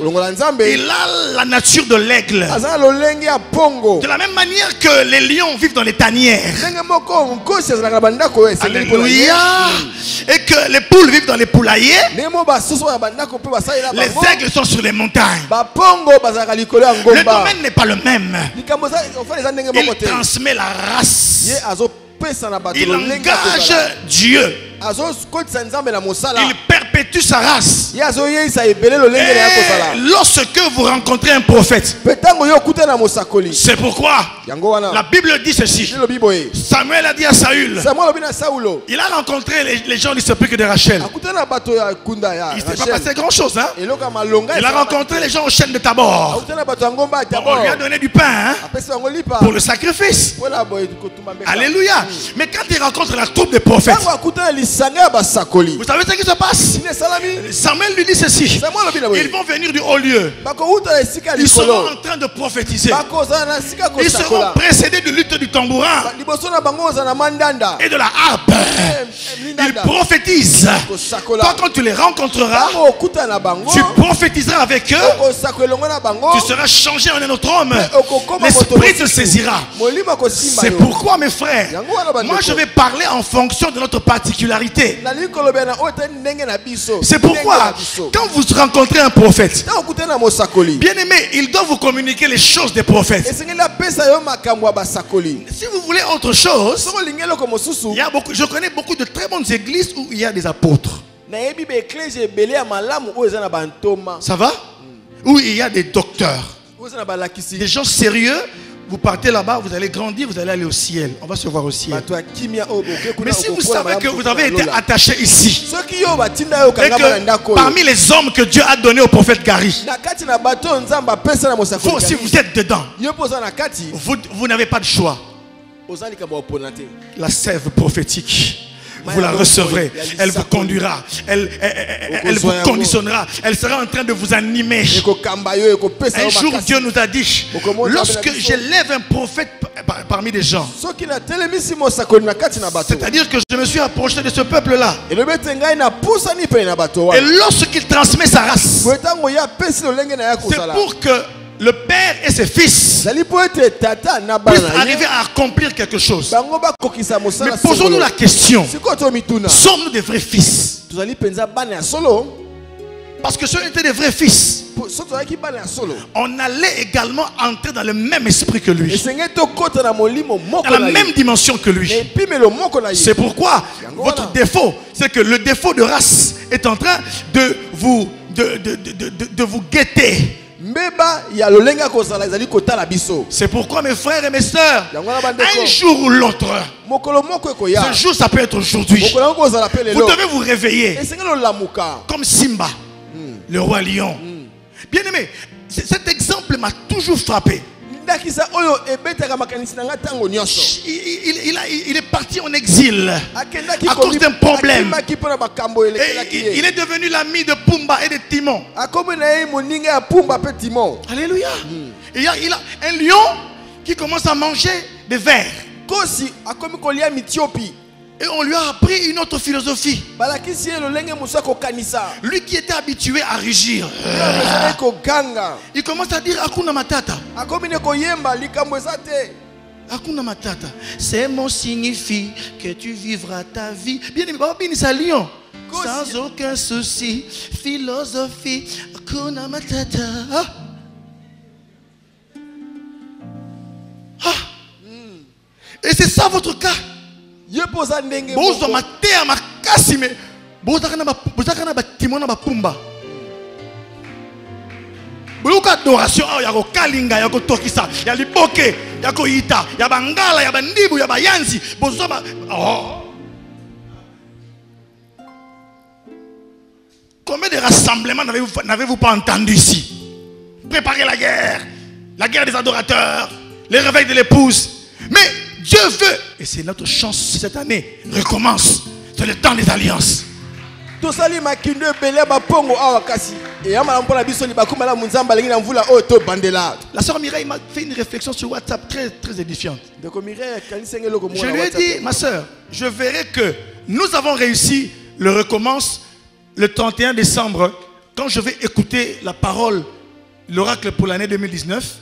il a la nature de l'aigle. De la même manière que les lions vivent dans les tanières. Alléluia. Et que les poules vivent dans les poulaillers. Les aigles sont sur les montagnes. Le domaine n'est pas le même. Il transmet la race. Il engage Dieu. Il perpétue sa race. Et lorsque vous rencontrez un prophète, c'est pourquoi la Bible dit ceci. Samuel a dit à Saül, il a rencontré les gens du sepulcre de Rachel. Il ne s'est pas passé grand chose, hein? Il a rencontré les gens aux chaînes de Tabor. On lui a donné du pain, hein, pour le sacrifice. Alléluia. Mais quand il rencontre la troupe des prophètes, vous savez ce qui se passe? Samuel lui dit ceci. Ils vont venir du haut lieu. Ils seront en train de prophétiser. Ils seront précédés de lutte du tambourin et de la harpe. Ils prophétisent. Toi, quand tu les rencontreras, tu prophétiseras avec eux. Tu seras changé en un autre homme. L'esprit te saisira. C'est pourquoi, mes frères, moi je vais parler en fonction de notre particularité. C'est pourquoi, quand vous rencontrez un prophète, bien aimé, il doit vous communiquer les choses des prophètes. Si vous voulez autre chose, il y a beaucoup, je connais beaucoup de très bonnes églises où il y a des apôtres. Ça va? Où il y a des docteurs, des gens sérieux. Vous partez là-bas, vous allez grandir, vous allez aller au ciel. On va se voir au ciel. Mais si vous savez que vous avez été attaché ici, et que parmi les hommes que Dieu a donnés au prophète Gary, vous aussi vous êtes dedans, vous n'avez pas de choix. La sève prophétique, vous la recevrez, elle vous conduira, elle vous conditionnera, elle sera en train de vous animer. Un jour Dieu nous a dit, lorsque j'élève un prophète parmi des gens, c'est-à-dire que je me suis approché de ce peuple là, et lorsqu'il transmet sa race, c'est pour que le père et ses fils puissent arriver à accomplir quelque chose. Mais posons-nous la question, sommes-nous des vrais fils? Parce que si on était des vrais fils, on allait également entrer dans le même esprit que lui, dans la même dimension que lui. C'est pourquoi votre défaut, c'est que le défaut de race est en train de vous guetter. C'est pourquoi, mes frères et mes sœurs, un jour ou l'autre, ce jour ça peut être aujourd'hui, vous devez vous réveiller comme Simba, le roi lion. Bien aimé, cet exemple m'a toujours frappé. Il est parti en exil à cause d'un problème. Et il est devenu l'ami de Pumba et de Timon. Alléluia. Et il y a un lion qui commence à manger des vers. Et on lui a appris une autre philosophie. Lui qui était habitué à rugir, il commence à dire Hakuna Matata. Hakuna Matata. Ces mots signifient que tu vivras ta vie. Bien aimé, c'est lion. Sans aucun souci. Philosophie. Hakuna Matata. c'est ça votre cas. Vous adoration ya ko kalinga ya ko tokisa ya liboke ya ko ita ya bangala ya bandibu ya bayanzi bozoma Combien de rassemblements n'avez-vous pas entendu ici? Préparez la guerre des adorateurs, les réveils de l'épouse. Mais Dieu veut, et c'est notre chance cette année, recommence. C'est le temps des alliances. La sœur Mireille m'a fait une réflexion sur WhatsApp très, très édifiante. Je lui ai dit, ma sœur, je verrai que nous avons réussi le recommence le 31 décembre. Quand je vais écouter la parole, l'oracle pour l'année 2019,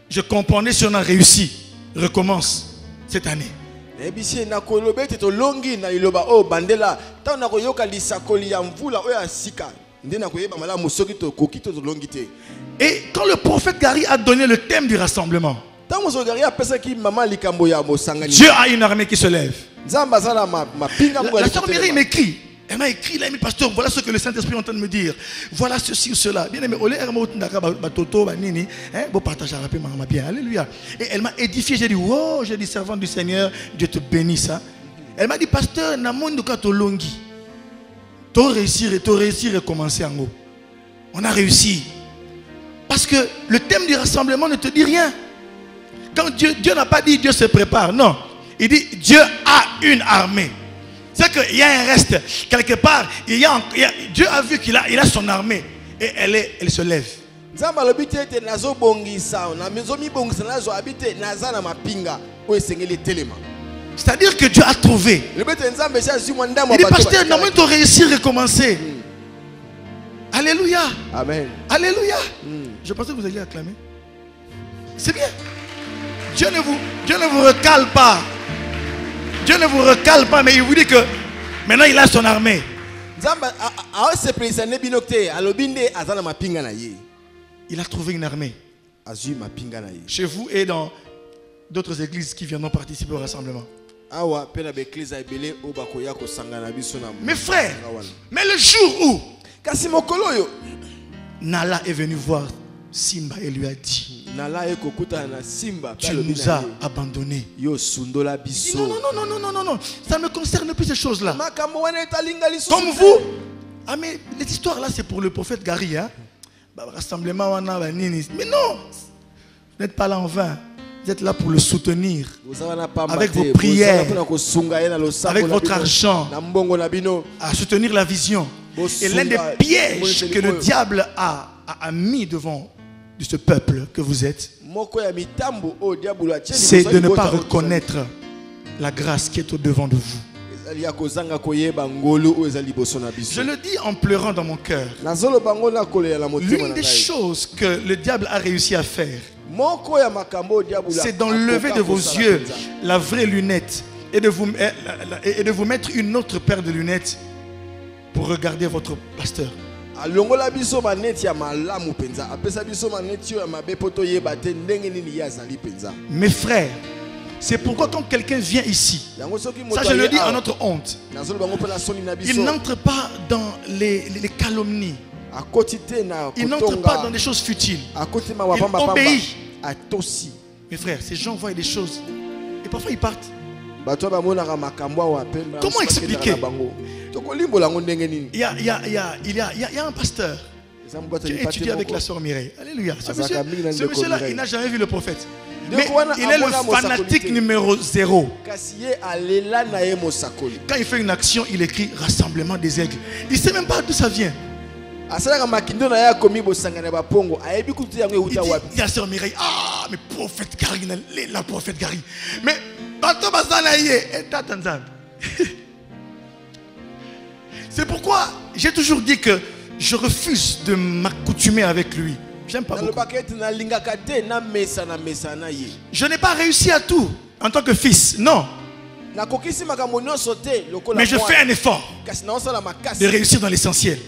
je comprenais si on a réussi. Recommence cette année. Et quand le prophète Gary a donné le thème du rassemblement, Dieu a une armée qui se lève. La sœur Mireille m'écrit. Elle m'a écrit là, pasteur, voilà ce que le Saint-Esprit est en train de me dire. Voilà ceci ou cela. Bien aimé, alléluia. Et elle m'a édifié. J'ai dit, wow, j'ai dit, servante du Seigneur, Dieu te bénisse. Elle m'a dit, pasteur, tu as réussi à recommencer en haut. On a réussi. Parce que le thème du rassemblement ne te dit rien. Quand Dieu n'a pas dit Dieu se prépare, non. Il dit Dieu a une armée. C'est qu'il y a un reste. Quelque part, Dieu a vu qu'il a son armée. Et elle se lève. C'est-à-dire que Dieu a trouvé. Il dit, pasteur, normalement tu as réussi à recommencer. Alléluia. Amen. Alléluia. Je pensais que vous alliez acclamer. C'est bien. Dieu ne vous recale pas. Dieu ne vous recale pas, mais il vous dit que maintenant il a son armée. Il a trouvé une armée. Chez vous et dans d'autres églises qui viendront participer au rassemblement. Mes frères, mais le jour où Nala est venu voir Simba et lui a dit, tu nous as abandonnés. Il dit, non, ça ne me concerne plus ces choses-là. Comme vous. Ah mais cette histoire là c'est pour le prophète Gary. Hein? Rassemblement, mais non, vous n'êtes pas là en vain. Vous êtes là pour le soutenir avec vos prières, avec votre argent, à soutenir la vision. Et l'un des pièges que le diable a mis devant de ce peuple que vous êtes, c'est de ne pas reconnaître la grâce qui est au-devant de vous. Je le dis en pleurant dans mon cœur. L'une des choses que le diable a réussi à faire, c'est d'enlever de vos yeux la vraie lunette et de vous mettre une autre paire de lunettes pour regarder votre pasteur. Mes frères, c'est pourquoi quand quelqu'un vient ici, ça je le dis à notre honte, il n'entre pas dans les calomnies. Il n'entre pas dans des choses futiles. Il obéit. Mes frères, ces gens voient des choses et parfois ils partent. Comment expliquer? Il y a un pasteur qui a étudié avec la sœur Mireille. Alléluia. Ce monsieur-là, il n'a jamais vu le prophète. Mais il est le fanatique numéro 0. Quand il fait une action, il écrit rassemblement des aigles. Il ne sait même pas d'où ça vient. Il dit, il y a la sœur Mireille. Ah, mais prophète Gary, la prophète Gary. Mais c'est pourquoi j'ai toujours dit que je refuse de m'accoutumer avec lui. J'aime pas beaucoup. Je n'ai pas réussi à tout en tant que fils, non. Mais je fais un effort de réussir dans l'essentiel.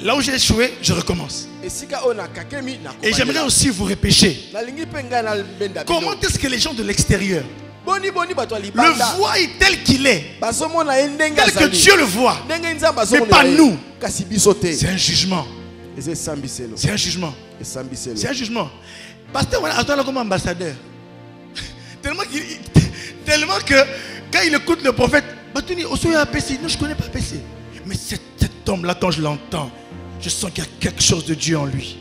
Là où j'ai échoué, je recommence. Et j'aimerais aussi vous repêcher. Comment est-ce que les gens de l'extérieur Le voit tel qu'il est. Tel que Dieu le voit. Mais pas nous. C'est un jugement. C'est un jugement. C'est un jugement. Pasteur, on attend comme ambassadeur. Tellement que quand il écoute le prophète, non, je ne connais pas PC. Mais cet homme-là, quand je l'entends, je sens qu'il y a quelque chose de Dieu en lui.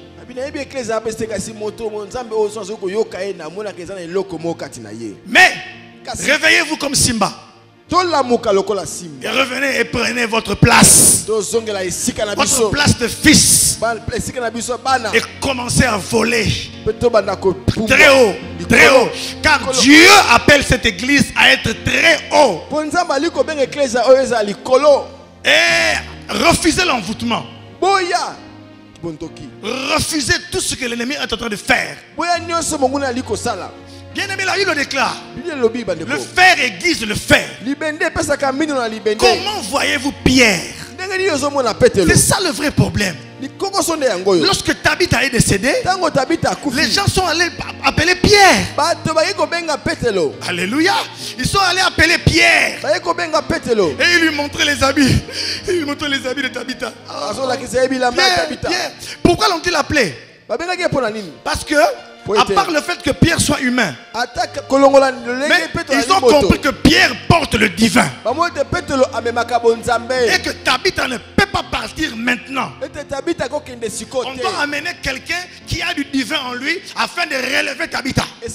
Mais réveillez-vous comme Simba. Et revenez et prenez votre place. Votre place de fils. Et commencez à voler. Très haut. Très haut. Car Dieu appelle cette église à être très haut. Et refusez l'envoûtement. Refusez tout ce que l'ennemi est en train de faire. Bien aimé, la Bible déclare: le fer aiguise le fer. Comment voyez-vous Pierre? C'est ça le vrai problème. Lorsque Tabitha est décédé, les gens sont allés appeler Pierre. Alléluia. Ils sont allés appeler Pierre. Et ils lui montraient les habits. Ils lui montraient les habits de Tabitha. Pierre. Pourquoi l'ont-ils appelé? Parce que, à part le fait que Pierre soit humain, mais ils ont compris que Pierre porte le divin. Et que Tabitha ne peut pas partir maintenant. On doit amener quelqu'un qui a du divin en lui afin de relever Tabitha. Oh.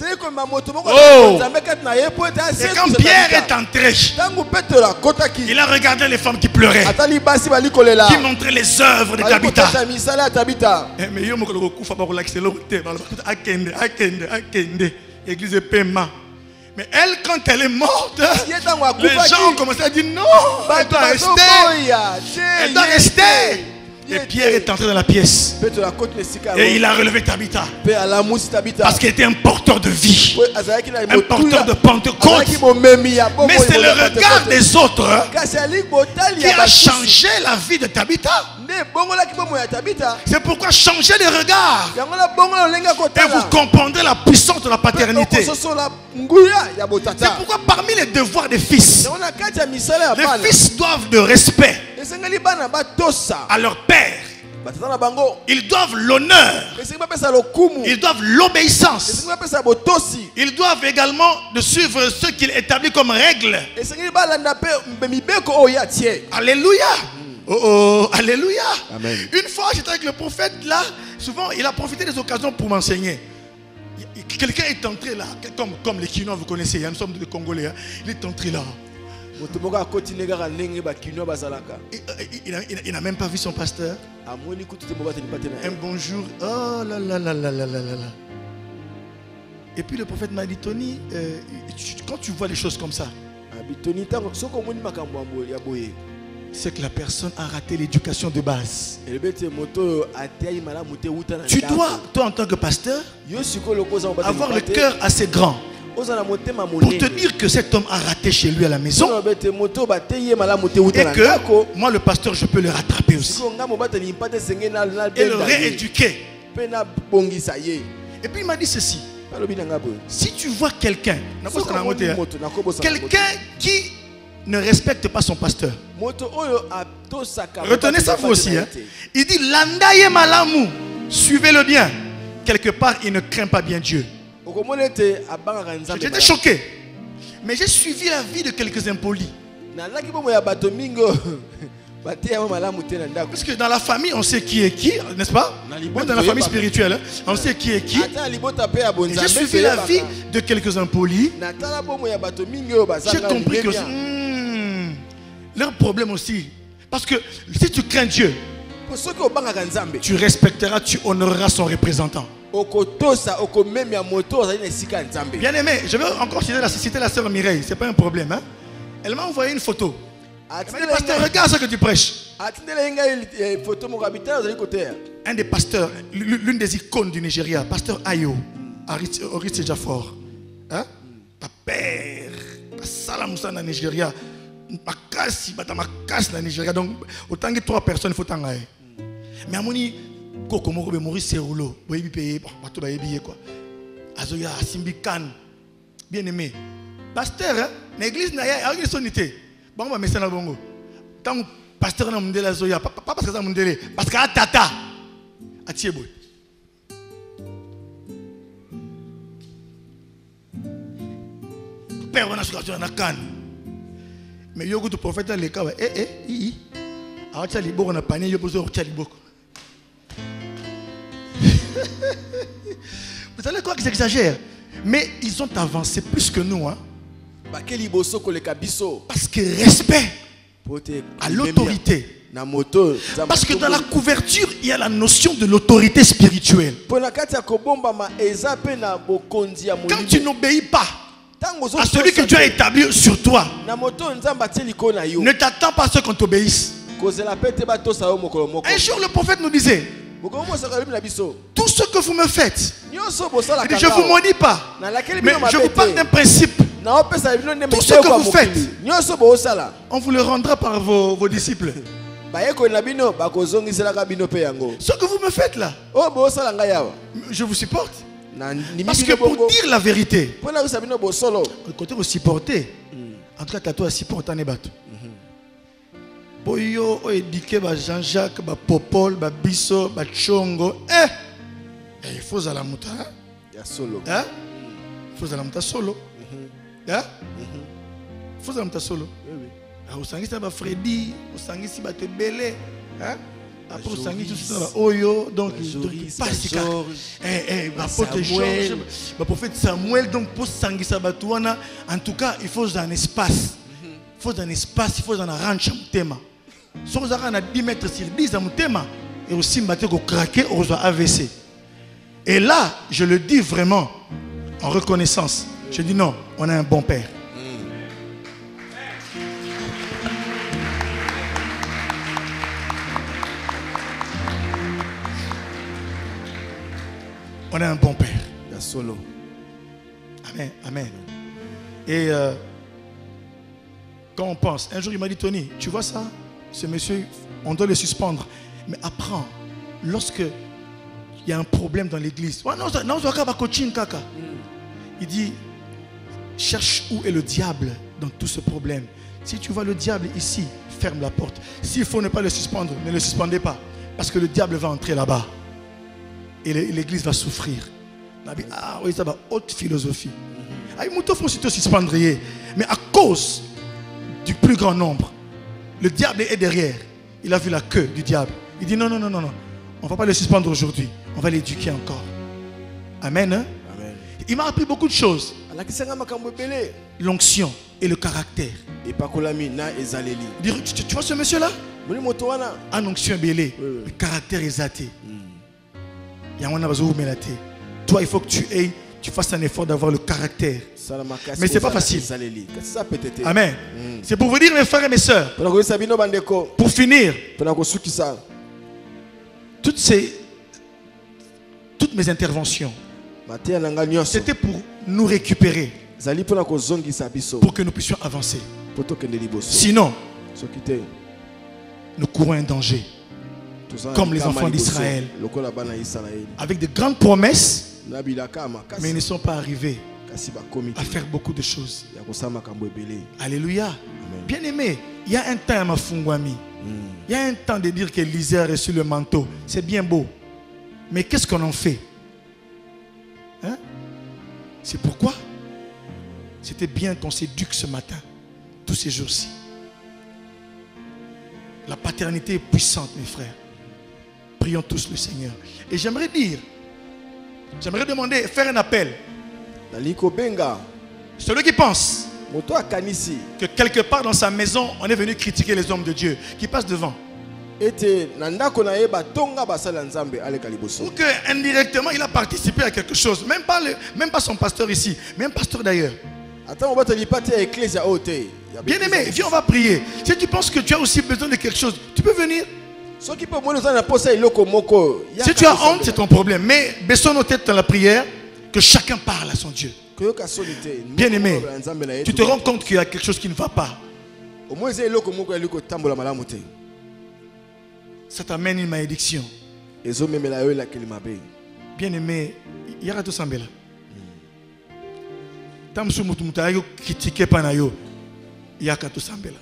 Et quand Pierre est entré, il a regardé les femmes qui pleuraient, qui montraient les œuvres de Tabitha. Église Pema. Mais elle, quand elle est morte, les gens ont commencé à dire non, elle doit rester. Elle doit rester. Et Pierre est entré dans la pièce. Et il a relevé Tabitha. Parce qu'il était un porteur de vie. Un porteur de Pentecôte. Mais c'est le regard des autres qui a changé la vie de Tabitha. C'est pourquoi changer de regard. Et vous comprendrez la puissance de la paternité. C'est pourquoi parmi les devoirs des fils, les fils doivent de respect à leur père. Ils doivent l'honneur. Ils doivent l'obéissance. Ils doivent également de suivre ce qu'il établit comme règle. Alléluia. Oh, alléluia. Amen. Une fois j'étais avec le prophète là, souvent il a profité des occasions pour m'enseigner. Quelqu'un est entré là, comme les Kinois, vous connaissez, nous sommes des Congolais, hein. Il est entré là. Il n'a même pas vu son pasteur. Un bonjour. Oh là là là là là là là. Et puis le prophète m'a dit: Tony, quand tu vois des choses comme ça, c'est que la personne a raté l'éducation de base. Tu dois, toi en tant que pasteur, avoir le cœur assez grand pour te dire que cet homme a raté chez lui à la maison et que moi le pasteur je peux le rattraper aussi et le rééduquer. Et puis il m'a dit ceci: si tu vois quelqu'un qui ne respecte pas son pasteur, retenez ça vous aussi, hein? Il dit landaye malamu, suivez-le bien. Quelque part il ne craint pas bien Dieu. J'étais choqué. Mais j'ai suivi la vie de quelques impolis. Parce que dans la famille, on sait qui est qui, n'est-ce pas? Même dans la famille spirituelle, hein, on sait qui est qui. Et j'ai suivi la vie de quelques impolis. J'ai compris que leur problème aussi. Parce que si tu crains Dieu, tu respecteras, tu honoreras son représentant. Bien aimé, je vais encore citer la sœur Mireille, c'est pas un problème, hein? Elle m'a envoyé une photo. Elle m'a dit: pasteur, regarde ce que tu prêches. Un des pasteurs, l'une des icônes du Nigeria, pasteur Ayo, Oris Jafor, hein? Ta père, ta salamoussa dans le Nigeria, ma casse dans le Nigeria. Donc, autant que 3 personnes, il faut t'en aller. Mais à mon avis, Kokomoro be Maurice Seroulo, boyebi paye, bateau bayebi quoi. Azoya Simbikan, bien aimé. pasteur, hein, l'église n'a rien de sonité. Bon, mais c'est un bongo. Tant pasteur n'a pas zoya, pas parce que ça m'a dit, parce que tata, a tiebo. Père, on a sur la canne. Mais il y a un prophète dans les cas, alors tu as les beaux, on a panier, il y a besoin de les beaux. Vous savez quoi, qu'ils exagèrent? Mais ils ont avancé plus que nous. Hein? Parce que respect à l'autorité. Parce que dans la couverture, il y a la notion de l'autorité spirituelle. Quand tu n'obéis pas à celui que Dieu a établi sur toi, ne t'attends pas à ce qu'on t'obéisse. Un jour, le prophète nous disait, tout ce que vous me faites, je ne vous maudis pas, mais je vous parle d'un principe. Tout ce que vous faites, on vous le rendra par vos disciples. Ce que vous me faites là, je vous supporte. Parce que pour dire la vérité, le côté vous supporter, en tout cas, tu as toi supporter les bateaux. Boyo, éduqué, Jean-Jacques, Popol, Bisso, Chongo. Il faut à la mouta. Il faut à la mouta solo. Il faut à la mouta solo. Au sangi, c'est Freddy, au sangi, c'est Tebele. Après, au sangi, tout ça, Oyo, donc, passe. Prophète Samuel, donc, pour sangi, Sabatouana, en tout cas, il faut un espace. Il faut un espace, il faut un ranch à thème. Si vous avez 10 mètres sur 10 à mon thème, et aussi vous craquer, vous avez AVC. Et là, je le dis vraiment en reconnaissance. Je dis non, on a un bon père. On a un bon père. Amen, amen. Et quand on pense, un jour il m'a dit, Tony, tu vois ça, ce monsieur, on doit le suspendre. Mais apprends, lorsque il y a un problème dans l'église, il dit, cherche où est le diable dans tout ce problème. Si tu vois le diable ici, ferme la porte. S'il faut ne pas le suspendre, ne le suspendez pas. Parce que le diable va entrer là-bas. Et l'église va souffrir. Ah oui, ça va, haute philosophie. Mais à cause du plus grand nombre, le diable est derrière. Il a vu la queue du diable. Il dit non, non, non, non, non. On ne va pas le suspendre aujourd'hui. On va l'éduquer encore. Amen. Hein? Amen. Il m'a appris beaucoup de choses. L'onction et le caractère. Tu vois ce monsieur-là? Un onction belé. Le caractère exalté. Toi, il faut que tu fasses un effort d'avoir le caractère. Mais ce n'est pas facile. Amen. C'est pour vous dire, mes frères et mes sœurs, pour finir, toutes mes interventions, c'était pour nous récupérer, pour que nous puissions avancer. Sinon, nous courons un danger. Comme les enfants d'Israël, avec de grandes promesses, mais ils ne sont pas arrivés à faire beaucoup de choses. Alléluia. Bien aimé, il y a un temps à Mafungwami. Il y a un temps de dire que l'Isère a reçu le manteau. C'est bien beau. Mais qu'est-ce qu'on en fait? Hein? C'est pourquoi c'était bien qu'on s'éduque ce matin, tous ces jours-ci. La paternité est puissante, mes frères. Prions tous le Seigneur. Et j'aimerais demander, faire un appel. Celui qui pense que quelque part dans sa maison, on est venu critiquer les hommes de Dieu, qui passe devant. Ou que indirectement, il a participé à quelque chose. Même pas son pasteur ici, mais un pasteur d'ailleurs. Bien aimé, viens, on va prier. Si tu penses que tu as aussi besoin de quelque chose, tu peux venir. Si tu as honte, c'est ton problème. Mais baissons nos têtes dans la prière, que chacun parle à son Dieu. Bien aimé, tu te rends compte qu'il y a quelque chose qui ne va pas. Ça t'amène une malédiction. Bien aimé, il y a tout ça. Tam su mutu mutayo critiquer panayo. Yaka to sambela.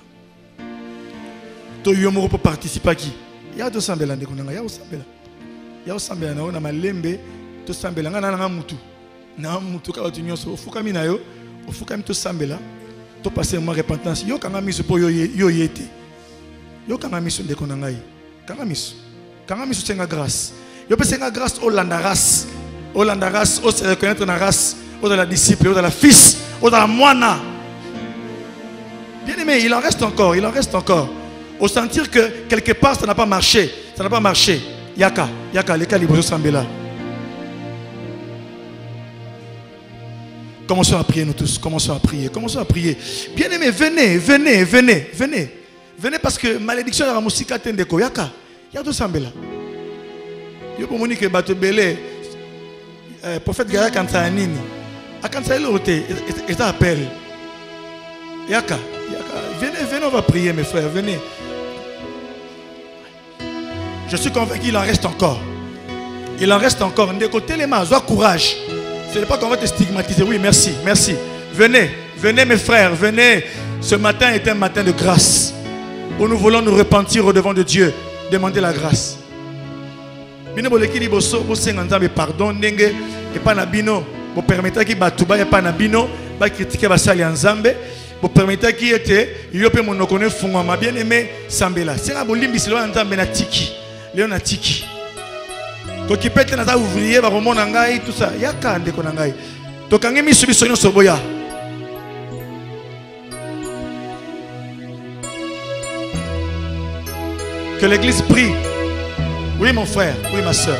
To yomo pour participer qui? Ya to sambela ndekonanga ya sambela. Ya sambela na ona malembe to sambela ngana na mutu. Na mutu ka tu nyonso ofuka mina yo, ofuka mi to sambela. To passer moi repentance. Yo kanga miso po yo yete. Yo kanga miso ndekonanga yi. Kanga miso senga grâce. Yo pe senga grâce au landaras. Au landaras, au se reconnaître na race, au dans la disciple, au dans la fils, au dans la moine. Bien aimé, il en reste encore. Au sentir que quelque part ça n'a pas marché, Yaka, les calibres sambela. Commençons à prier nous tous, commençons à prier. Bien aimé, venez parce que malédiction de la musique atendeko Yaka, Yaka sambela. Yo pour monique bato belé. Prophète Gaya Kansa Nini. A Kansa Elote, et appelle. Yaka, venez, on va prier, mes frères, venez. Je suis convaincu qu'il en reste encore. Des côtés, les mains, sois courage. Ce n'est pas qu'on va te stigmatiser. Oui, merci. Venez, mes frères, venez. Ce matin est un matin de grâce. Où nous voulons nous repentir au devant de Dieu. Demander la grâce. Bino boleki li boso bosenga nzambe pardon ndenge et pas na bino bo permettre ki batuba et pas na bino ba critiquer ba sali nzambe bo permettre ki ete yo pe monoko ne fungwa ma bien aimé sambela senga bolimbisi lo nzambe na tiki leo na tiki ko kipete na za ouvrier ba romona ngai tout ça yaka ndeko na ngai to kangi misu biso nyonso boya. Que l'église prie. Oui mon frère, oui ma soeur.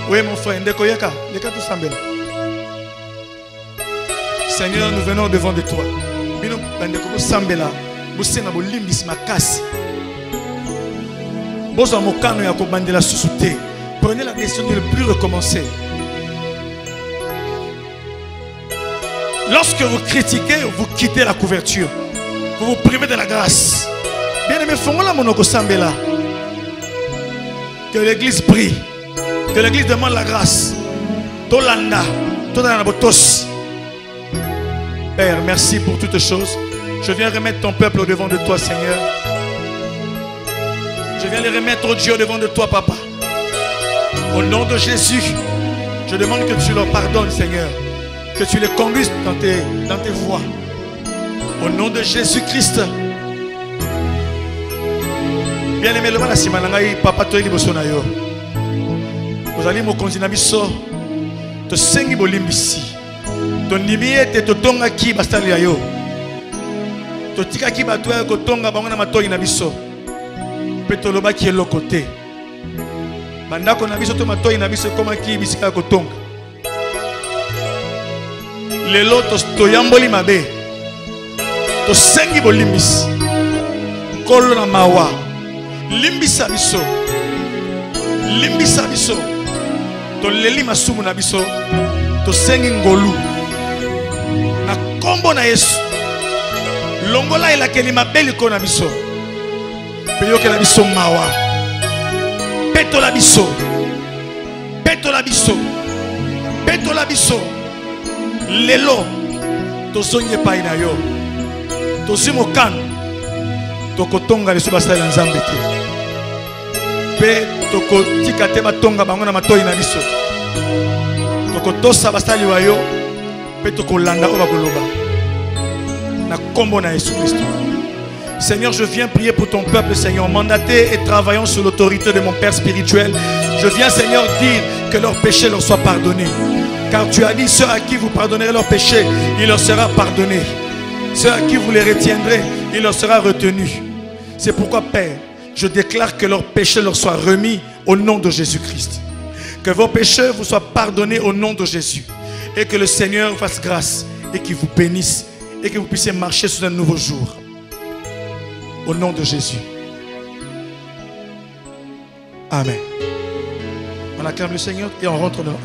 Oui mon frère, ndeko yaka, leka tout sambela. Seigneur, nous venons devant de toi. Bino bandeko ko sambela, bo senga bo limbisi makasi. Bozo mokano ya ko bandela susute. Prenez la décision de ne plus recommencer. Lorsque vous critiquez, vous quittez la couverture. Vous vous privez de la grâce. Bien aimé, fongola monoko sambela. Que l'église prie. Que l'église demande la grâce. Tolanda. Tolanda botos. Père, merci pour toutes choses. Je viens remettre ton peuple au devant de toi, Seigneur. Je viens les remettre au Dieu au devant de toi, Papa. Au nom de Jésus, je demande que tu leur pardonnes, Seigneur. Que tu les conduises dans tes voies. Au nom de Jésus-Christ. Bien aimé, le malassimanangai, papa toi li bosona yo. Vous allez mo konzina biso. To sengi bolimbisi. To ndimiye te to tonga ki bastali yo. To tika ki batwa ko tonga bango na matoyi na biso. Peto loba ki elokote. Bandako na biso to matoyi na biso koma ki bisika ko tonga. Lelo to yamboli mabe. To sengi bolimbisi. Kolo na mawa. Limbisa biso to leli masumu na biso to sengi ngolu na kombo na Yesu longola elakeli mabeli ko na biso peyoke na biso mawa peto la biso lelo to sonye pai na yo to simo kan to kotonga biso basala nzambe te. Pe toko tika te batonga bango na matoyi na biso. Toko tosa basali wayo pe toko landa oba koloba. Na kombo na Jésus Christ. Seigneur, je viens prier pour ton peuple, Seigneur, mandaté et travaillant sous l'autorité de mon Père spirituel. Je viens, Seigneur, dire que leurs péchés leur soient pardonnés. Car tu as dit, ceux à qui vous pardonnerez leurs péchés, il leur sera pardonné. Ceux à qui vous les retiendrez, il leur sera retenu. C'est pourquoi, Père, je déclare que leurs péchés leur soient remis au nom de Jésus-Christ. Que vos péchés vous soient pardonnés au nom de Jésus. Et que le Seigneur vous fasse grâce et qu'il vous bénisse et que vous puissiez marcher sous un nouveau jour. Au nom de Jésus. Amen. On acclame le Seigneur et on rentre dans...